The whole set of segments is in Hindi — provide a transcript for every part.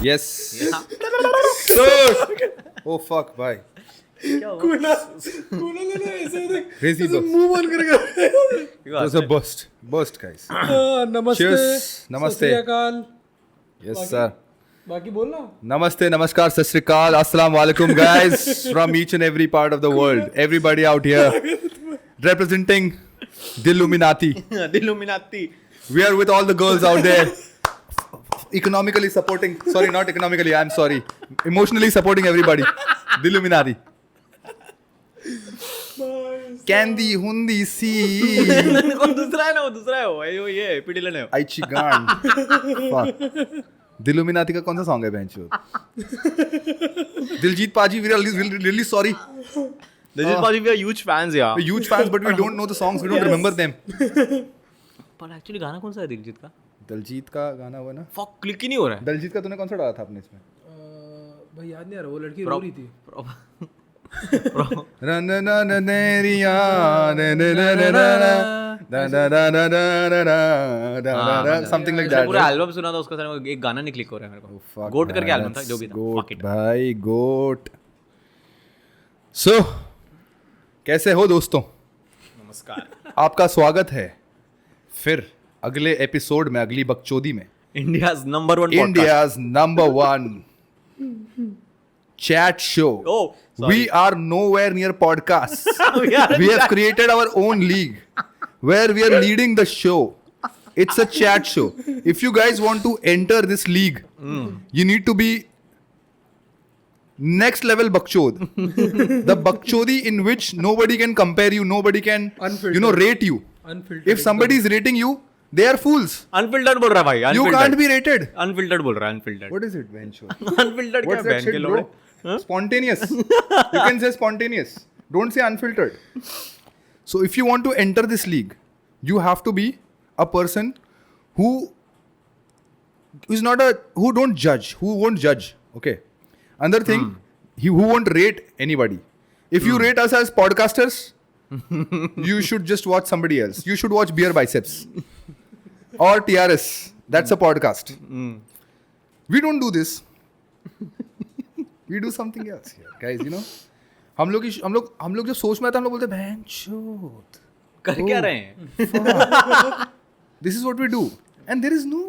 Yes. Oh fuck, bye. Kunal है ना ऐसे देख Crazy ऐसे burst. मुंह बंद करके It was a burst, guys. नमस्ते Cheers. नमस्ते. सत श्री अकाल Yes, sir. बाकी बोलना Namaste, namaskar, sat sri akal, assalamu alaikum, guys, from each and every part of the world. Everybody out here representing the Illuminati. Illuminati. We are with all the girls out there. Economically supporting, sorry, not economically, I'm sorry. Emotionally supporting everybody. The Illuminati. Candy, hundi, si. वो दूसरा है ना, वो दूसरा है, वो ये पिटिलन है. Aichi Gan. Fuck. दिलुमिनाती का कौन सा सॉन्ग है बेंचो? दिलजीत पाजी, we are really sorry. Diljit Paji, we are huge fans, yeah. We're huge fans, but we don't know the songs. We don't remember them. पर एक्चुअली गाना कौन सा है दिलजीत का? दिलजीत का गाना हुआ ना? फक क्लिक ही नहीं हो रहा है. दिलजीत का तूने कौन सा डाला था अपने इसमें? भाई याद नहीं आ रहा वो लड़की रो रही थी समथिंग लाइक पूरा दैट. एल्बम सुना था उसका, सर एक गाना नहीं क्लिक हो रहा है मेरे को. गोट करके एल्बम था, जो भी था. गोट Fuck it. भाई, गोट. सो कैसे हो दोस्तों? नमस्कार. आपका स्वागत है फिर अगले एपिसोड में, अगली बकचोदी में. India's number one podcast. India's number one chat show. Oh, sorry. We are nowhere near podcasts. are We have created our own league where we are leading the show. It's a chat show. If you guys want to enter this league, you need to be next level bakchod. The bakchodi in which nobody can compare you, nobody can, Unfiltered. rate you. Unfiltered If somebody is rating you, they are fools. Unfiltered बोल रहा है भाई. You can't be rated. Unfiltered बोल रहा है. Unfiltered. What is it, Bencho? Unfiltered क्या What's that बहन के shit, लोग? bro? Spontaneous. You can say spontaneous. Don't say unfiltered. So if you want to enter this league, you have to be a person who who don't judge, who won't judge. Okay. Another thing, who won't rate anybody. If you rate us as podcasters, you should just watch somebody else. You should watch Beer Biceps or TRS. That's a podcast. We don't do this. We do something else here, guys. You know, हम लोग जब सोच में आते हैं, हम लोग बोलते हैं भैंचोद. कर क्या रहे हैं? This is what we do, and there is no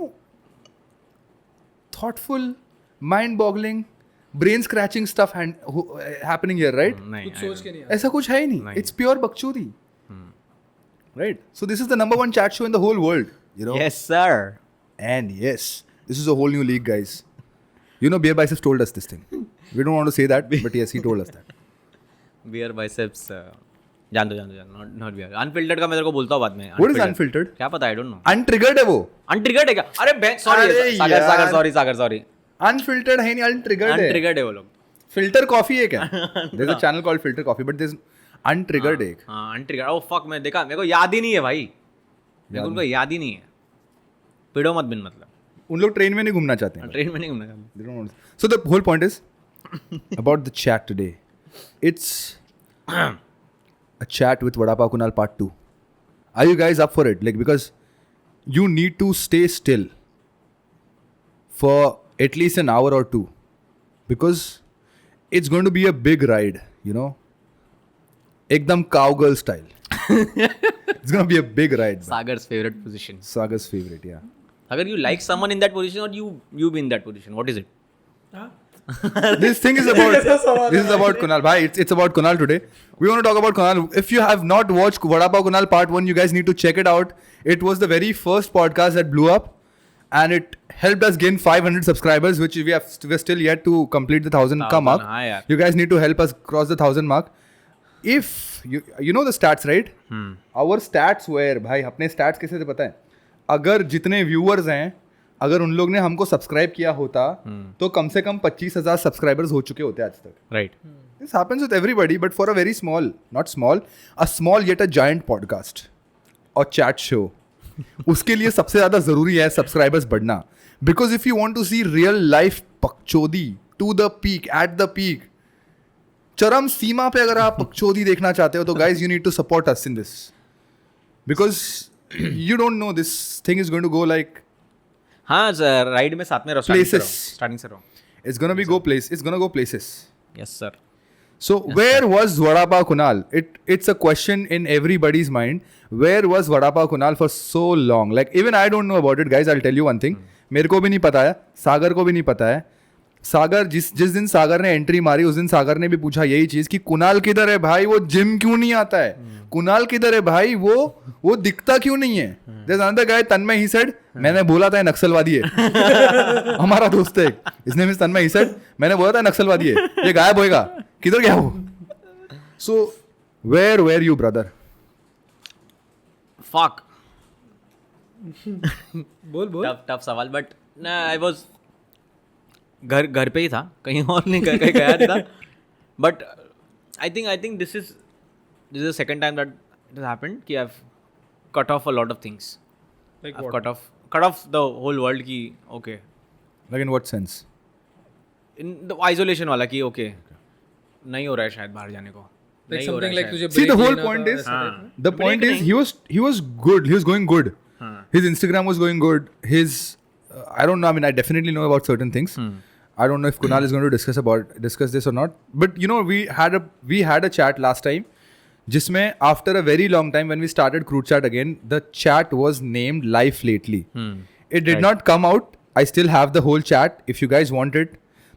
thoughtful, mind-boggling, brain-scratching stuff happening here, right? नहीं. कुछ सोच के नहीं ऐसा कुछ है ही नहीं. It's pure bakchodi. Right? So this is the number one chat show in the whole world. You know? Yes, sir. And yes, this is a whole new league, guys. You know, Beer Biceps told us this thing. We don't want to say that, but yes, he told us that. Beer biceps. जान दो. Not beer. Unfiltered का मैं तेरे को बोलता हूँ बाद में. What is unfiltered? क्या पता? I don't know. Untriggered है वो. Untriggered है क्या? अरे अरे सागर यार. sorry. Unfiltered है नहीं, untriggered है. Untriggered है वो लोग. Filter coffee है क्या? There's a channel called Filter Coffee, but there's untriggered एक. हाँ, untriggered. Oh fuck, मैं देखा, मेरे को याद ही नहीं है भाई. मेरे को उनको याद ही नहीं है. पिड़ो मत बिन मतलब. उन लोग ट्रेन में नहीं घूमना चाहते हैं. ट्रेन में नहीं घूमना चाहते. They don't want to. So the whole point is about the chat today. It's a chat with Vada Pav Kunal Part 2. Are you guys up for it? Like, because you need to stay still for at least an hour or two, because it's going to be a big ride, you know, ekdam cowgirl style. It's going to be a big ride. Man. Sagar's favorite position. Sagar's favorite, yeah. Agar you like someone in that position or you be in that position, what is it? हाँ? This thing is about Kunal. Bhai, it's about Kunal today. We want to talk about Kunal. If you have not watched Vada Pav Kunal Part 1, you guys need to check it out. It was the very first podcast that blew up, and it helped us gain 500 subscribers, which we're still yet to complete the 1,000 mark. हाँ यार. You guys need to help us cross the 1,000 mark. If you know the stats, right? Our stats were, भाई अपने stats कैसे थे पता है? अगर जितने viewers हैं, अगर उन लोग ने हमको सब्सक्राइब किया होता, तो कम से कम 25,000 सब्सक्राइबर्स हो चुके होते आज तक. Right. This happens with everybody, but for a very small, not small, a small yet a giant podcast और chat show. उसके लिए सबसे ज़्यादा ज़रूरी है सब्सक्राइबर्स बढ़ना. Because if you want to see real life पकचोदी to the peak, at the peak, चरम सीमा पे अगर आप पकचोदी देखना चाहते हो तो guys you need to support us in this. Because you don't know, this thing is going to go like हाँ सर, राइड में साथ में रहो, Places. स्टार्टिंग से रहो. It's gonna be it's gonna go places. Yes sir. So where was Vada Pav Kunal? It's a question in everybody's mind. Where was Vada Pav Kunal for so long? Like even I don't know about it, guys. I'll tell you one thing. मेरे को भी नहीं पता है, सागर को भी नहीं पता है. सागर जिस दिन सागर ने एंट्री मारी उस दिन सागर ने भी पूछा यही चीज कि कुणाल किधर है भाई, वो जिम क्यों नहीं आता है, कुणाल किधर है भाई, वो दिखता क्यों नहीं है. There's another guy, Tanmay, he said, मैंने बोला था नक्सलवादी है. हमारा दोस्त है एक, इसने मिस तन्मय, he said, मैंने बोला था नक्सलवादी है, ये गायब होएगा, किधर गया वो. So where were you, brother? Fuck. बोल टफ सवाल, बट आई वाज घर पे ही था, कहीं और नहीं कहीं गया नहीं था. But I think this is the second time that it has happened कि I have cut off a lot of things. Like I've what? cut off the whole world की okay. Like in what sense? In the isolation वाला कि okay नहीं हो रहा है शायद बाहर जाने को. Like नहीं हो रहा something है like शायद. तुझे See, the break whole लेना point था, is, ऐसा type में? the point is, he was good. He was going good. His Instagram was going good. His, I don't know. I mean, I definitely know about certain things. I don't know if Kunal is going to discuss this or not. But you know, we had a chat last time, जिसमें after a very long time when we started Crude Chat again, the chat was named Life Lately. It did not come out. I still have the whole chat. If you guys want it,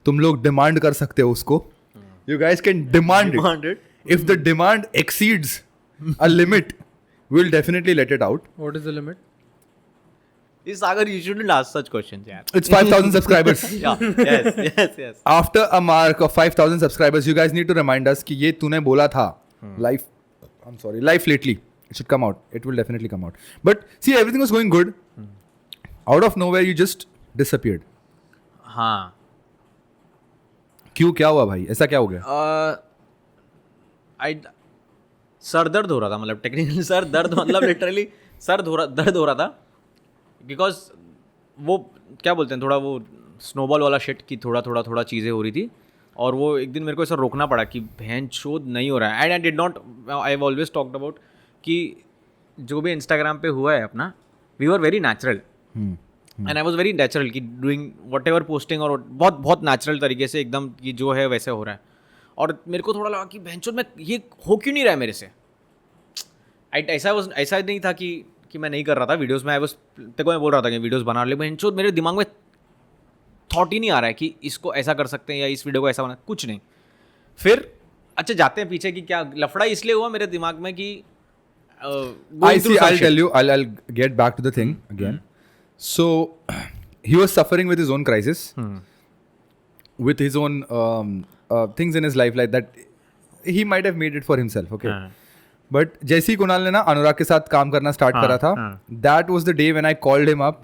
तुम लोग demand कर सकते हो उसको. You guys can demand it. If the demand exceeds a limit, we'll definitely let it out. What is the limit? Is Sagar, you shouldn't ask such questions यार. It's 5,000 subscribers. Yeah. Yes. After a mark of 5,000 subscribers, you guys need to remind us कि ये तूने बोला था. Life Lately. It should come out. It will definitely come out. But see, everything was going good. Out of nowhere, you just disappeared. हाँ. क्यों, क्या हुआ भाई, ऐसा क्या हो गया? सर दर्द हो रहा था, मतलब टेक्निकली सर दर्द मतलब लिटरली दर्द हो रहा था, बिकॉज वो क्या बोलते हैं, थोड़ा वो स्नोबॉल वाला शिट की थोड़ा चीज़ें हो रही थी. और वो एक दिन मेरे को ऐसा रोकना पड़ा कि बहन शोध नहीं हो रहा है. And I did not, I have always talked about कि जो भी इंस्टाग्राम पे हुआ है अपना, we were very natural and I was very natural कि डूइंग वट एवर पोस्टिंग, और बहुत नेचुरल तरीके से एकदम कि जो है वैसे हो रहा है. और मेरे को थोड़ा लगा कि बहनचोद मैं ये हो क्यों नहीं रहा है मेरे से. ऐसा नहीं था कि मैं नहीं कर रहा था वीडियोस में. तेरे को मैं बोल रहा था कि वीडियोस बना ले, बहनचोद मेरे दिमाग में थॉट ही नहीं आ रहा है कि इसको ऐसा कर सकते हैं या इस वीडियो को ऐसा बना, कुछ नहीं. फिर अच्छा जाते हैं पीछे कि क्या लफड़ा इसलिए हुआ मेरे दिमाग में कि I'll tell you. I'll get back to the thing again. So he was suffering with his own crisis, with his own things in his life like that. He might have made it for himself, okay. But जैसे ही कुणाल ने ना अनुराग के साथ काम करना स्टार्ट करा था, that was the day when I called him up.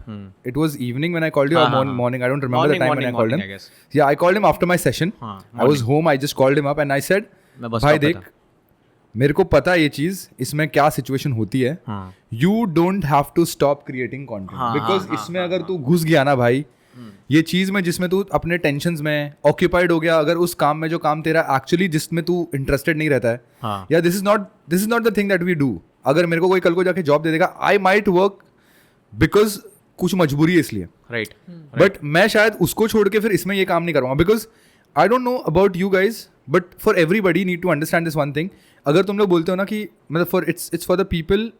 It was evening when I called you, or morning. I don't remember the time when I called him. I guess. Yeah, I called him after my session. I was home. I just called him up and I said, भाई देख, मेरे को पता है ये चीज, इसमें क्या सिचुएशन होती है. You don't have to stop creating content, because इसमें अगर तू घुस गया ना भाई, ये चीज में जिसमें तू अपने टेंशंस में ऑक्यूपाइड हो गया, अगर उस काम में जो काम तेरा एक्चुअली जिसमें तू इंटरेस्टेड नहीं रहता है, या this is not the thing that we do. अगर मेरे को कोई कल को जाके जॉब दे देगा, आई माइट वर्क बिकॉज कुछ मजबूरी है इसलिए, राइट. बट मैं शायद उसको छोड़ के फिर इसमें ये काम नहीं करूँगा. Because I don't know about you guys, but for everybody need to understand this one thing. अगर तुम लोग बोलते हो ना कि मतलब for it's for the people,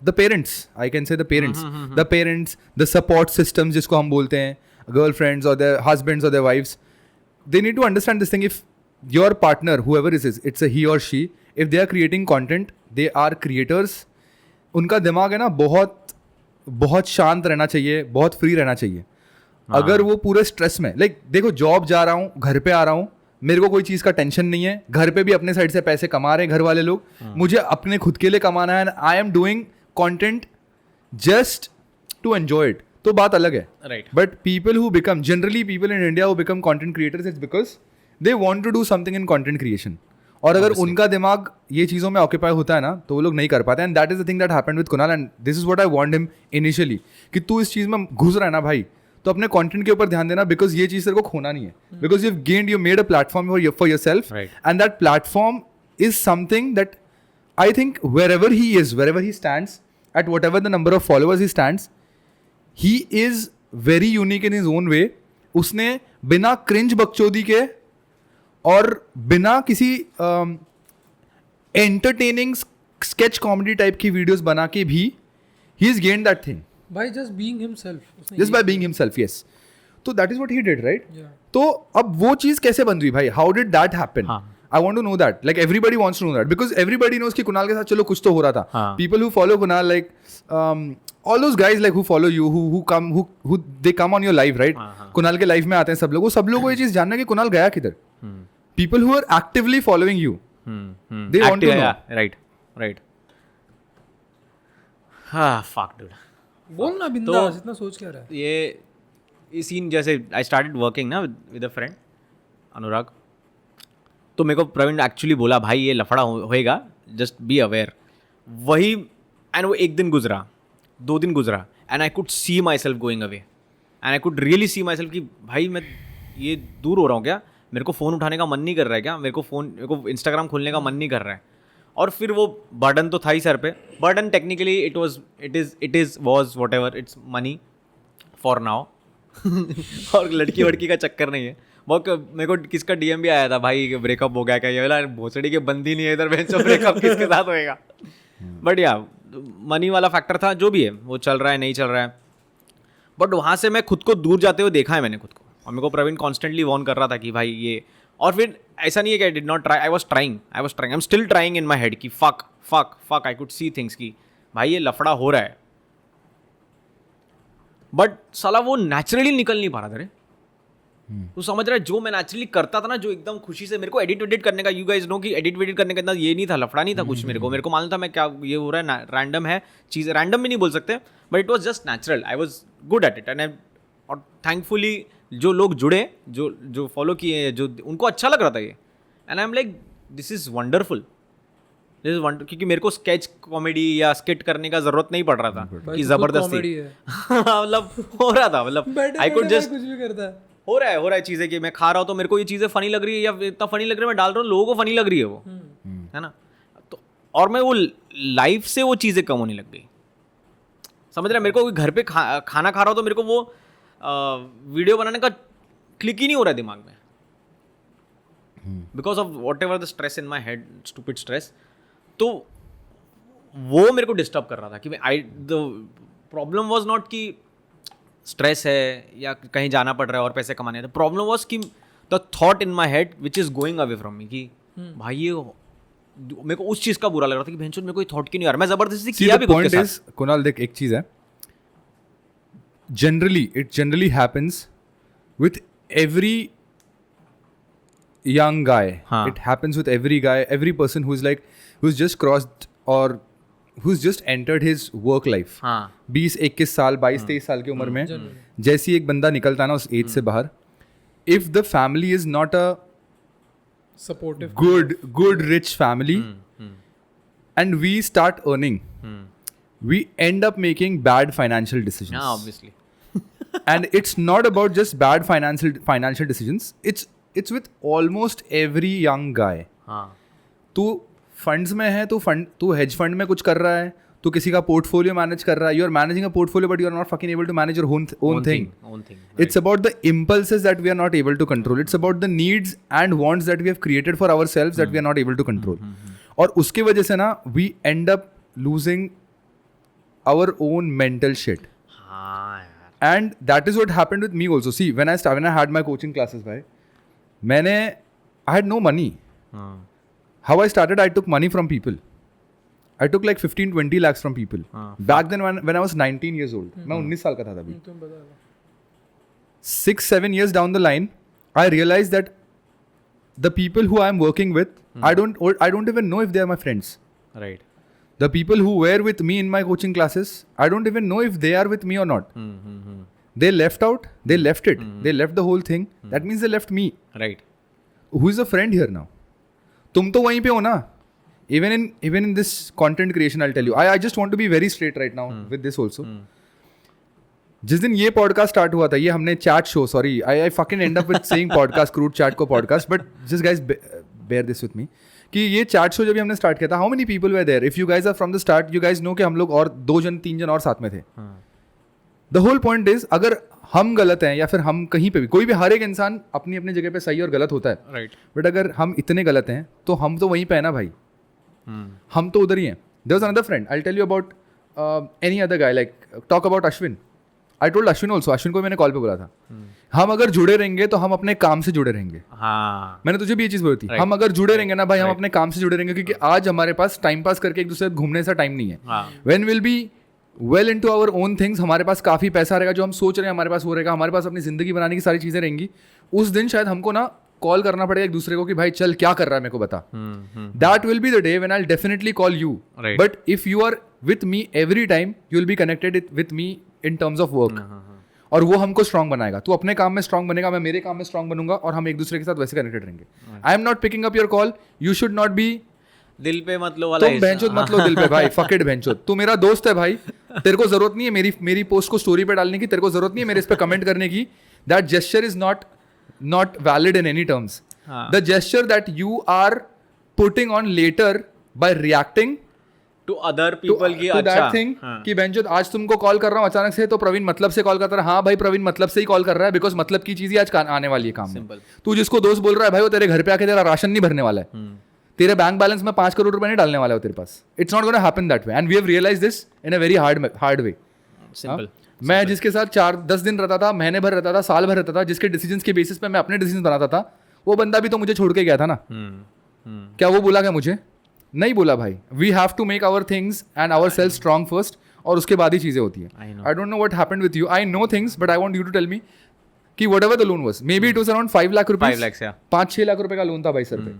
the parents, I can say the parents, the support systems जिसको हम बोलते हैं, गर्लफ्रेंड्स और their husbands or their wives, they need to understand this thing. If your partner, whoever it is, it's a he or she, if they are creating content, they are creators. उनका दिमाग है ना बहुत शांत रहना चाहिए, बहुत फ्री रहना चाहिए. अगर वो पूरे स्ट्रेस में, लाइक देखो, जॉब जा रहा हूँ, घर पे आ रहा हूँ, मेरे को कोई चीज़ का टेंशन नहीं है, घर पे भी अपने साइड से पैसे कमा रहे हैं घर वाले लोग, मुझे अपने खुद के लिए कमाना है, and I am doing content just to enjoy it, तो बात अलग है. Right. But people who become, generally people in India who become content creators, it's because they want to do something in content creation. और अगर उनका दिमाग ये चीज़ों में ऑक्यूपाई होता है ना, तो वो लोग नहीं कर पाते. And that is the thing that happened with Kunal, and this is what I want him initially, कि तू इस चीज़ में घुस रहा है ना भाई, तो अपने कंटेंट के ऊपर ध्यान देना, बिकॉज ये चीज़ तेरे को खोना नहीं है. Because you have gained, you made a platform for yourself, and that platform is something that I think wherever he stands, at whatever the number of followers he stands, he is very unique in his own way. उसने बिना क्रिंज बकचोदी के और बिना किसी एंटरटेनिंग स्केच कॉमेडी टाइप की वीडियोस बना के भी he is gain that thing भाई just being himself. Just by being himself. Yes, तो that is what he did, right? Yeah. तो अब वो चीज कैसे बन रही भाई? How did that happen? I want to know that. Like everybody wants to know that because everybody knows कि कुणाल के साथ चलो कुछ तो हो रहा था. People who follow Kunal, like all those guys like who follow you, who they come on your live, right? Kunal के लाइव में आते हैं सब लोग. वो सब लोगों को ये चीज जानना है कि कुणाल गया किधर. People who are actively following you, they want to know. Right. हाँ, fuck dude. बोल ना बिंदास, इतना सोच क्या रहा है? ये सीन जैसे आई स्टार्टेड वर्किंग ना विद अ फ्रेंड अनुराग, तो मेरे को प्रवीण एक्चुअली बोला भाई ये लफड़ा होएगा, जस्ट बी अवेयर. वही एंड वो एक दिन गुजरा, 2 दिन गुजरा, and I could C my self going away, and I could really see my self कि भाई मैं ये दूर हो रहा हूँ क्या, मेरे को फ़ोन उठाने का मन नहीं कर रहा है क्या, मेरे को इंस्टाग्राम खोलने का मन नहीं कर रहा है. और फिर वो बर्डन तो था ही सर पे. Burden technically it is was what ever, it's money for now. और लड़की वड़की का चक्कर नहीं है. बहुत मेरे को किसका DM भी आया था भाई ब्रेकअप हो गया क्या, ये वाला भोसड़ी के बंदी नहीं है इधर, बेंचो ब्रेकअप किसके साथ होएगा. बट या मनी वाला फैक्टर था, जो भी है वो चल रहा है नहीं चल रहा है. बट वहाँ से मैं खुद को दूर जाते हुए देखा है मैंने खुद को, और मेरे को प्रवीण कॉन्स्टेंटली वॉर्न कर रहा था कि भाई ये. और फिर ऐसा नहीं है कि I did not try, I was trying, I am still trying in my head कि fuck I could see things की भाई ये लफड़ा हो रहा है. बट साला वो नेचुरली निकल नहीं पा रहा था रे. तू समझ रहा है, जो मैं नेचुरली करता था ना, जो एकदम खुशी से मेरे को एडिट करने का, यू गाइस नो कि एडिट करने का इतना ये नहीं था, लफड़ा नहीं था कुछ. मेरे को मालूम था मैं क्या ये हो रहा है, रैंडम है चीज़, रैंडम भी नहीं बोल सकते, but it was just natural. I was good at it, and और थैंकफुली जो लोग जुड़े, जो फॉलो किए, जो उनको अच्छा लग रहा था ये, and I am like this is wonderful, क्योंकि मेरे को स्केच कॉमेडी या स्किट करने का जरूरत नहीं पड़ रहा था कि जबरदस्ती. मतलब हो रहा था, मतलब आई कुड जस्ट कुछ भी करता है. हो रहा है चीज़ें कि मैं खा रहा हूँ तो मेरे को ये चीज़ें फनी लग रही है, या इतना फनी लग रहा है मैं डाल रहा हूँ, लोगों को फनी लग रही है वो, है ना. तो और मैं वो लाइफ से वो चीज़ें कम होने लग गई. समझ रहे, मेरे को घर पे खाना खा रहा हूँ तो मेरे को वो वीडियो बनाने का क्लिक ही नहीं हो रहा है दिमाग में, because of what ever the stress in my head, stupid stress. तो वो मेरे को डिस्टर्ब कर रहा था कि द प्रॉब्लम वॉज नॉट कि स्ट्रेस है या कहीं जाना पड़ रहा है और पैसे कमाने हैं. द प्रॉब्लम वॉज कि the thought in my head which is going away from me कि भाई ये मेरे को उस चीज़ का बुरा लग रहा था कि भैंसोद मेरे को ये थॉट क्यों नहीं आ रहा. मैं ज़बरदस्ती किया भी खुद के साथ. कुणाल देख, एक चीज़ है, generally happens with every young guy. It happens with every guy, every person who's just crossed or who's just entered his work life. 20-21 साल, 22-23 साल की उम्र में जैसी एक बंदा निकलता है ना उस एज से बाहर, if the family is not a supportive, good rich family, and we start earning, we end up making bad financial decisions. Yeah, obviously. And it's not about just bad financial decisions. It's with almost every young guy. तू फंड्स में है, तू हेज फंड में कुछ कर रहा है, तू किसी का पोर्टफोलियो मैनेज कर रहा है, you are managing a portfolio but you are not fucking able to manage your own thing. It's about the impulses that we are not able to control. It's about the needs and wants that we have created for ourselves that we are not able to control. और उसके वजह से ना we end up losing our own mental shit. And that is what happened with me also. See, when I had my coaching classes, bhai, I had no money. How I started, I took money from people. I took like 15-20 lakhs from people. Back then when I was 19 years old. मैं 19 साल का था तभी. 6-7 years down the line, I realized that the people who I am working with, I don't even know if they are my friends. Right. The people who were with me in my coaching classes, I don't even know if they are with me or not. They left out. They left it. They left the whole thing. That means they left me. Right. Who is a friend here now? तुम तो वहीं पे हो ना. Even in this content creation, I'll tell you. I just want to be very straight right now with this also. जिस दिन ये पॉडकास्ट स्टार्ट हुआ था, ये हमने chat show, sorry I fucking end up with saying podcast, crude chat को podcast, but just guys bear this with me, कि ये चैट शो जब भी हमने स्टार्ट किया था, how many people were there? If you guys are from the start, you guys know कि हम लोग और 2-3 जन और साथ में थे. द होल पॉइंट इज, अगर हम गलत हैं या फिर हम कहीं पे भी, कोई भी, हर एक इंसान अपनी अपनी जगह पे सही और गलत होता है, राइट बट अगर हम इतने गलत हैं तो हम तो वहीं पे है ना भाई, हम तो उधर ही हैं. There was another friend, I will tell you about any other guy, like talk about Ashwin. I told Ashwin also, Ashwin को मैंने कॉल पे बोला था, हम अगर जुड़े रहेंगे तो हम अपने काम से जुड़े रहेंगे. हाँ मैंने तुझे भी ये चीज़ बोली थी, हम अगर जुड़े रहेंगे ना भाई, हम अपने काम से जुड़े रहेंगे, क्योंकि आज हमारे पास टाइम पास करके एक दूसरे से घूमने सा टाइम नहीं है. हाँ when will be well in to our own things, हमारे पास काफ़ी पैसा रहेगा, जो हम सोच रहे हैं हमारे पास वो रहेगा, हमारे पास अपनी ज़िंदगी बनाने की सारी चीज़ें रहेंगी, उस दिन शायद हमको ना कॉल करना पड़ेगा एक दूसरे को कि भाई चल क्या कर रहा है मेरे को बता. That will be the day when I will definitely call you. Right. But if you are with me every time, you will be connected with me in terms of work, और वो हमको स्ट्रांग बनाएगा. तू अपने काम में स्ट्रांग बनेगा, मैं मेरे काम में स्ट्रांग बनूंगा, और हम एक दूसरे के साथ वैसे कनेक्टेड रहेंगे. I am not picking up your call, you should not be, दिल पे मत लो वाला तुम बहनचोद मत लो दिल पे भाई, फकिट बहनचोद. तू मेरा दोस्त है भाई, तेरे को जरूरत नहीं है मेरी पोस्ट को स्टोरी पे डालने की, तेरे को जरूरत नहीं है मेरे इस पे कमेंट करने की. That gesture is not valid in any terms. The gesture that you are putting on later by reacting to other people की to अच्छा that thing कि बेंचो आज तुमको कॉल कर रहा हूँ अचानक से, तो प्रवीण मतलब से कॉल करता है. हाँ भाई प्रवीण मतलब से ही कॉल कर रहा है, बिकॉज मतलब की चीज ही आज आने वाली है काम में. Simple. तू जिसको दोस्त बोल रहा है भाई, वो तेरे घर पे आके तेरा राशन नहीं भरने वाला है, तेरे बैंक बैलेंस में 5 करोड़ रुपए नहीं डालने वाला है तेरे पास. It's not gonna happen that way, and we have realised this in a very hard way. Simple. मैं जिसके साथ 4-10 दिन रहता था, महीने भर रहता था, साल भर रहता था, जिसके डिसीजंस के बेसिस पे मैं अपने डिसीजन बनाता था, वो बंदा भी तो मुझे छोड़ के गया था ना. क्या वो बोला क्या मुझे? नहीं बोला भाई. We have to make our things and our self strong first, और उसके बाद ही चीजें होती है. I know. I don't know what happened with you, I know things, but I want you to tell me कि whatever the loan was, may be it was around 5 lakh रुपए, 5 lakhs, yeah. 5-6 लाख रुपए का लोन था भाई सर पे.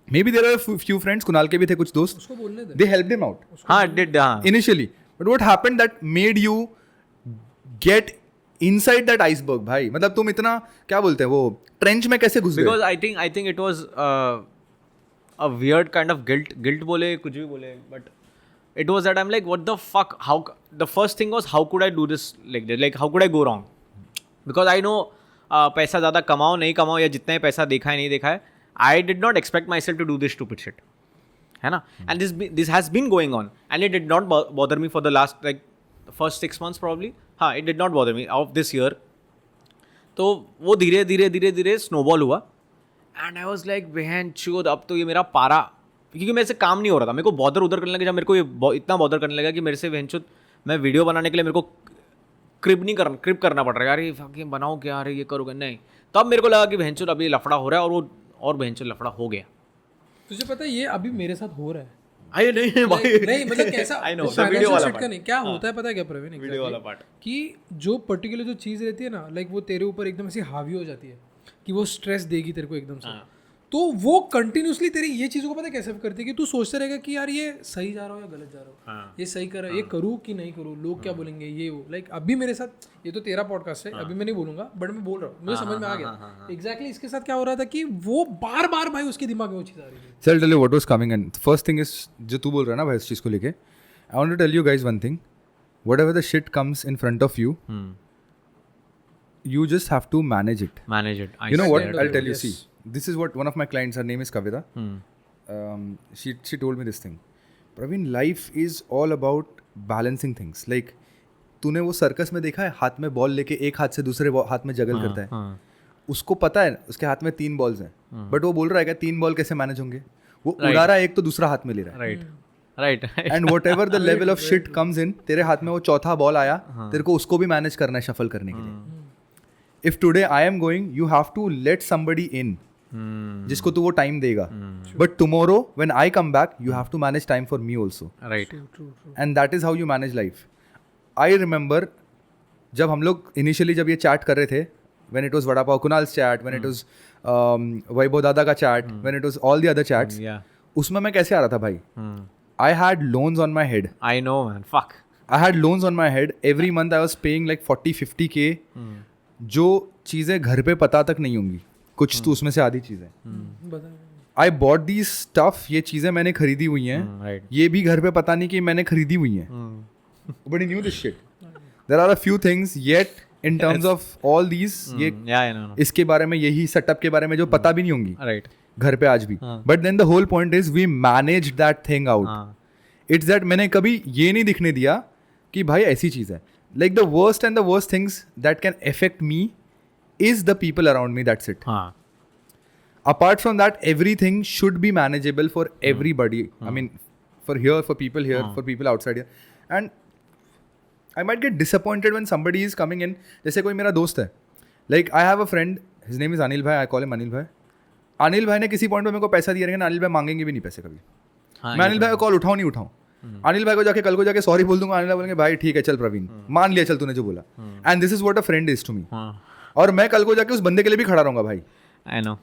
Maybe there are few friends, Kunal के भी थे कुछ दोस्त, उसको बोलने दे. दे हेल्प्ड हिम आउट हाँ डिड हाँ initially, but what happened that made you get inside that iceberg भाई? मतलब तुम इतना क्या बोलते हैं वो ट्रेंच में कैसे घुस गए? because I think it was a weird kind of guilt बोले कुछ भी बोले, but it was that I'm like what the fuck, how the first thing was how could I do this like that, like how could I go wrong, because I know पैसा ज़्यादा कमाओ नहीं कमाओ या जितना ही पैसा देखा है नहीं देखा है, I did not expect myself to do this stupid shit, है ना. and this has been going on and it did not bother me for the last like the first 6 months probably. हाँ it did not bother me of this year. तो वो धीरे धीरे स्नोबॉल हुआ एंड आई वॉज लाइक बहन चोद अब तो ये मेरा पारा, क्योंकि मेरे से काम नहीं हो रहा था, मेरे को बॉदर उधर करने लगा, जब मेरे को ये इतना बॉदर करने लगा कि मेरे से बहन चोद मैं वीडियो बनाने के लिए मेरे को क्रिप करना पड़ रहा है, यार ये fucking बनाओ क्या, अरे ये करोगे नहीं. तब मेरे को लगा कि बहन चोद अभी लफड़ा हो रहा है, और वो और बहन चोद लफड़ा हो गया. तुझे पता है ये अभी मेरे साथ हो रहा है. आई नहीं भाई नहीं मतलब कैसा I know the financial video वाला shit का part. नहीं, क्या होता है पता है क्या प्रवीण, वीडियो वाला exactly? पार्ट कि जो पर्टिकुलर जो चीज़ रहती है ना, लाइक वो तेरे ऊपर एकदम ऐसी हावी हो जाती है कि वो स्ट्रेस देगी तेरे को एकदम से. तो वो कंटिन्यूसली तेरी ये चीज़ों को पता है कैसे करती है कि तू सोचते रहेगा कि यार ये सही जा रहा हो या गलत जा रहा हो, ये सही कर रहा है, ये करूँ कि नहीं करूँ, लोग क्या बोलेंगे, ये वो. लाइक अभी मेरे साथ, ये तो तेरा पॉडकास्ट है, अभी मैं नहीं बोलूंगा, बट मैं बोल रहा हूँ, मुझे समझ में आ गया एग्जैक्टली इसके साथ क्या हो रहा था कि वो बार बार भाई उसके दिमाग में वो चीज़ आ रही थी. I'll tell you what was coming, and first thing is जो तू बोल रहा है ना भाई इस चीज़ को लेके, I want to tell you guys one thing. Whatever the shit comes in front of you, you just have to manage it. Manage it. You know what? Understand. I'll tell you. Yes. See, this is what one of my clients, her name is Kavita. She told me this thing. Praveen, life is all about balancing things. Like तूने वो सर्कस में देखा है, हाथ में बॉल लेके एक हाथ से दूसरे हाथ में जगल करता है. उसको पता है उसके हाथ में 3 बॉल्स हैं, बट वो बोल रहा है कि 3 बॉल कैसे मैनेज होंगे. वो उड़ा रहा है एक, तो दूसरा हाथ में ले रहा है. Right and what ever the level of shit comes in, तेरे हाथ में वो चौथा बॉल आया, तेरे को उसको भी मैनेज करना है शफल करने के लिए. If today I am going, you have to let somebody in जिसको तू वो टाइम देगा, but tomorrow when I come back you have to manage time for me also, right. And that is how you manage life. I remember जब हम लोग इनिशियली जब ये चैट कर रहे थे, when it was Vada Pav Kunal's chat, when it was Vaibhav Dada का chat, when it was all the other chats, उसमें मैं कैसे आ रहा था भाई? I had loans on my head. I know man, fuck. I had loans on my head. Every month I was paying like 40-50K, जो चीज़ें घर पे पता तक नहीं होंगी, कुछ तो उसमें से आधी चीज़ें. I bought these stuff, ये चीज़ें मैंने खरीदी हुई हैं, Right. ये भी घर पे पता नहीं कि मैंने खरीदी हुई हैं. But he knew this shit. There are a few things yet in terms of all these, ये Yeah, I know. इसके बारे में, यही सेटअप के बारे में जो पता भी नहीं होंगी Right. घर पे आज भी. But then the whole point is we manage that thing out. It's that मैंने कभी ये नहीं दिखने दिया कि भाई ऐसी चीज़ है. Like the worst and the worst things that can affect me is the people around me. That's it. हाँ Apart from that, everything should be manageable for everybody. I mean, for here, for people here, for people outside here. And I might get disappointed when somebody is coming in. जैसे कोई मेरा दोस्त है. Like I have a friend. His name is Anil Bhai. I call him Anil Bhai. Anil भाई ने किसी पॉइंट पे मेरे को पैसा दिया रहेगा, अनिल भाई मांगेंगे भी नहीं पैसे कभी. हाँ, मैं अनिल भाई का कॉल उठाऊं नहीं उठाऊं, अनिल भाई को जाके कल को जाके सॉरी बोल दूंगा. अनिल भाई बोलेंगे भाई ठीक है चल प्रवीण, मान लिया चल तूने जो बोला. And this is what a friend is to me. और मैं कल को जाके उस बंदे के लिए भी खड़ा रहूंगा भाई. I know.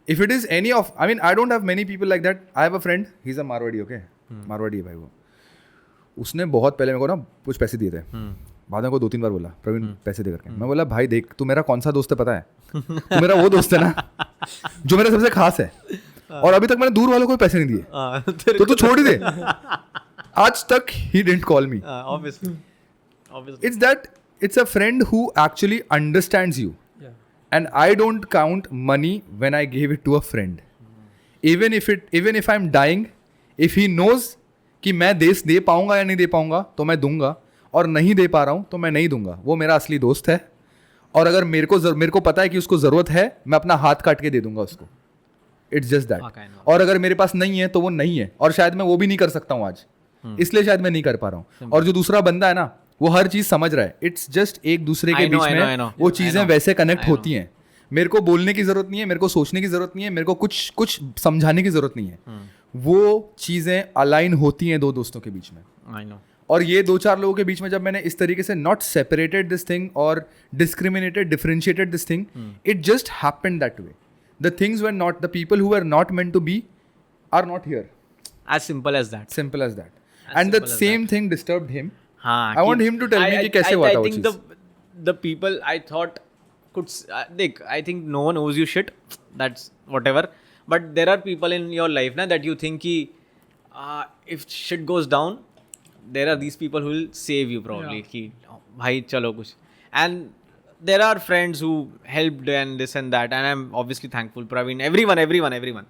If it is any of, I mean I don't have many people like that. I have a friend, he is a Marwari. Okay, Marwari है भाई वो. उसने बहुत पहले मेरे को ना कुछ पैसे दिए थे. बाद में को 2-3 बार बोला प्रवीण पैसे दे करके. मैं बोला भाई देख तू मेरा कौन सा दोस्त है पता है, तू मेरा वो दोस्त है ना जो मेरा सबसे खास है, और अभी तक मैंने दूर वालों को पैसे नहीं दिए, तो तू छोड़ ही दे. आज तक he didn't call me. Obviously. It's that it's a friend who actually understands you. Yeah. And I don't count money when I give it to a friend. Even if I'm dying, if he knows कि मैं दे पाऊंगा या नहीं दे पाऊंगा तो मैं दूंगा, और नहीं दे पा रहा हूँ तो मैं नहीं दूंगा. वो मेरा असली दोस्त है. और अगर मेरे को पता है कि उसको ज़रूरत है, मैं अपना हाथ काट के दे दूंगा उसको. It's just that. और अगर मेरे पास नहीं है तो वो नहीं है, और शायद मैं वो भी नहीं कर सकता हूँ आज, इसलिए शायद मैं नहीं कर पा रहा हूँ. और जो दूसरा बंदा है ना, वो हर चीज़ समझ रहा है. इट्स जस्ट एक दूसरे के बीच में वो चीज़ें वैसे कनेक्ट होती हैं. मेरे को बोलने की ज़रूरत नहीं है, मेरे को सोचने की ज़रूरत नहीं है, मेरे को कुछ समझाने की ज़रूरत नहीं है. वो चीज़ें अलाइन होती हैं दो दोस्तों के बीच में. I know. और ये 2-4 लोगों के बीच में जब मैंने इस तरीके से नॉट सेपरेटेड दिस थिंग और discriminated differentiated this thing, it just happened that way. The things were not, the people who are not meant to be are not here. As simple as that. Simple as that. And the same thing disturbed him. हाँ, I want him to tell me कि कैसे हुआ था वो चीज़. The people I thought could देख, I think no one owes you shit. That's whatever. But there are people in your life ना that you think कि if shit goes down, there are these people who will save you probably. कि भाई चलो कुछ. And there are friends who helped and this and that, and I'm obviously thankful. Praveen, everyone.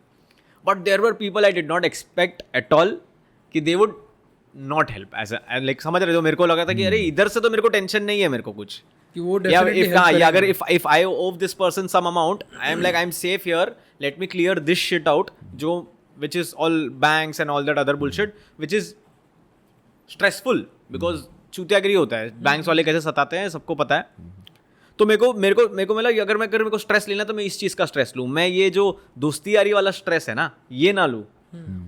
But there were people I did not expect at all कि they would not help. Like समझ रहे हो, मेरे को लगा था कि अरे इधर से तो मेरे को टेंशन नहीं है मेरे को कुछ. कि वो definitely help करेंगे. अगर if I owe this person some amount, I am like I'm safe here. Let me clear this shit out. जो which is all banks and all that other bullshit, which is stressful because चूतियागिरी होता है. बैंक्स वाले कैसे सताते हैं सबको पता है. तो मेरे को मिला अगर मेरे को स्ट्रेस लेना तो मैं इस चीज़ का स्ट्रेस लूँ. मैं ये जो दोस्ती यारी वाला स्ट्रेस है ना, ये ना लूँ.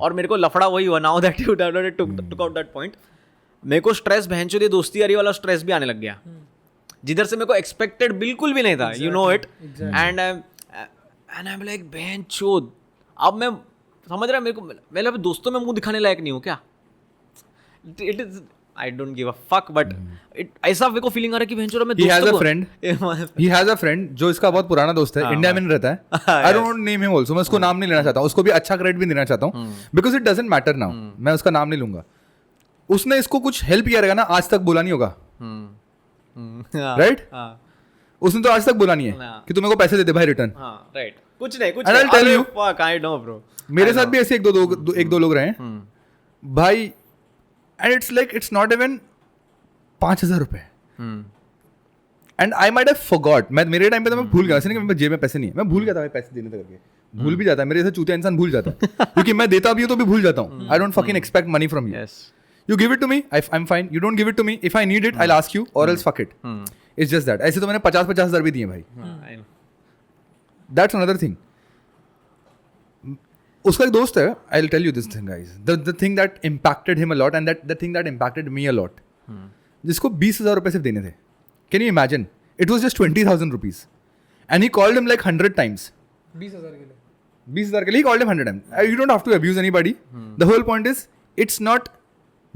और मेरे को लफड़ा वही हुआ. Now that you took out that point, मेरे को स्ट्रेस भैंचो दे दोस्ती यारी वाला स्ट्रेस भी आने लग गया, जिधर से मेरे को एक्सपेक्टेड बिल्कुल भी नहीं था. You know it. And I am like भैंचोद. अब मैं समझ रहा, मेरे दोस्तों में मुंह दिखाने लायक नहीं हूँ क्या. It is I don't give a fuck, but ऐसा मेरे को फीलिंग आ रहा है कि भैंचोद मैं दोस्तों को. He has a friend जो इसका बहुत पुराना दोस्त है, इंडिया में रहता है. I don't name him also. मैं उसको नाम नहीं लेना चाहता हूँ, उसको भी अच्छा क्रेडिट भी देना चाहता हूँ, because it doesn't matter now. मैं उसका नाम नहीं लूंगा. उसने इसको कुछ हेल्प किया रहेगा ना, आज तक बोला नहीं होगा. राइट. उसने तो आज तक बोला नहीं है कि तू मेरे को पैसे दे दे भाई रिटर्न. राइट. कुछ नहीं. And I'll tell you, fuck, I know bro. मेरे साथ भी ऐसे एक दो लोग रहे हैं भाई. And it's like it's not even 5,000 रुपए. And I might have forgot. मेरे टाइम पे तो मैं भूल गया, ऐसे नहीं कि मेरे जेब में पैसे नहीं है, मैं भूल गया था भाई पैसे देने तक करके. भूल भी जाता है, मेरे जैसे चूतिया इंसान भूल जाता है. क्योंकि मैं देता भी हूँ तो भी भूल जाता हूँ. I don't fucking expect money from you. Yes. You give it to me, I'm fine. You don't give it to me. If I need it, I'll ask you, or else fuck it. It's just that. ऐसे तो मैंने 50,000 भी दिए भाई. I know. That's another thing. उसका एक दोस्त है, I'll tell you this thing guys. The thing that impacted him a lot and the thing that impacted me a lot. जिसको 20,000 रुपए सिर्फ देने थे. Can you imagine? It was just 20,000 rupees. And he called him like 100 times. 20,000 के लिए. 20,000 के लिए he called him 100 times. You don't have to abuse anybody. The whole point is, it's not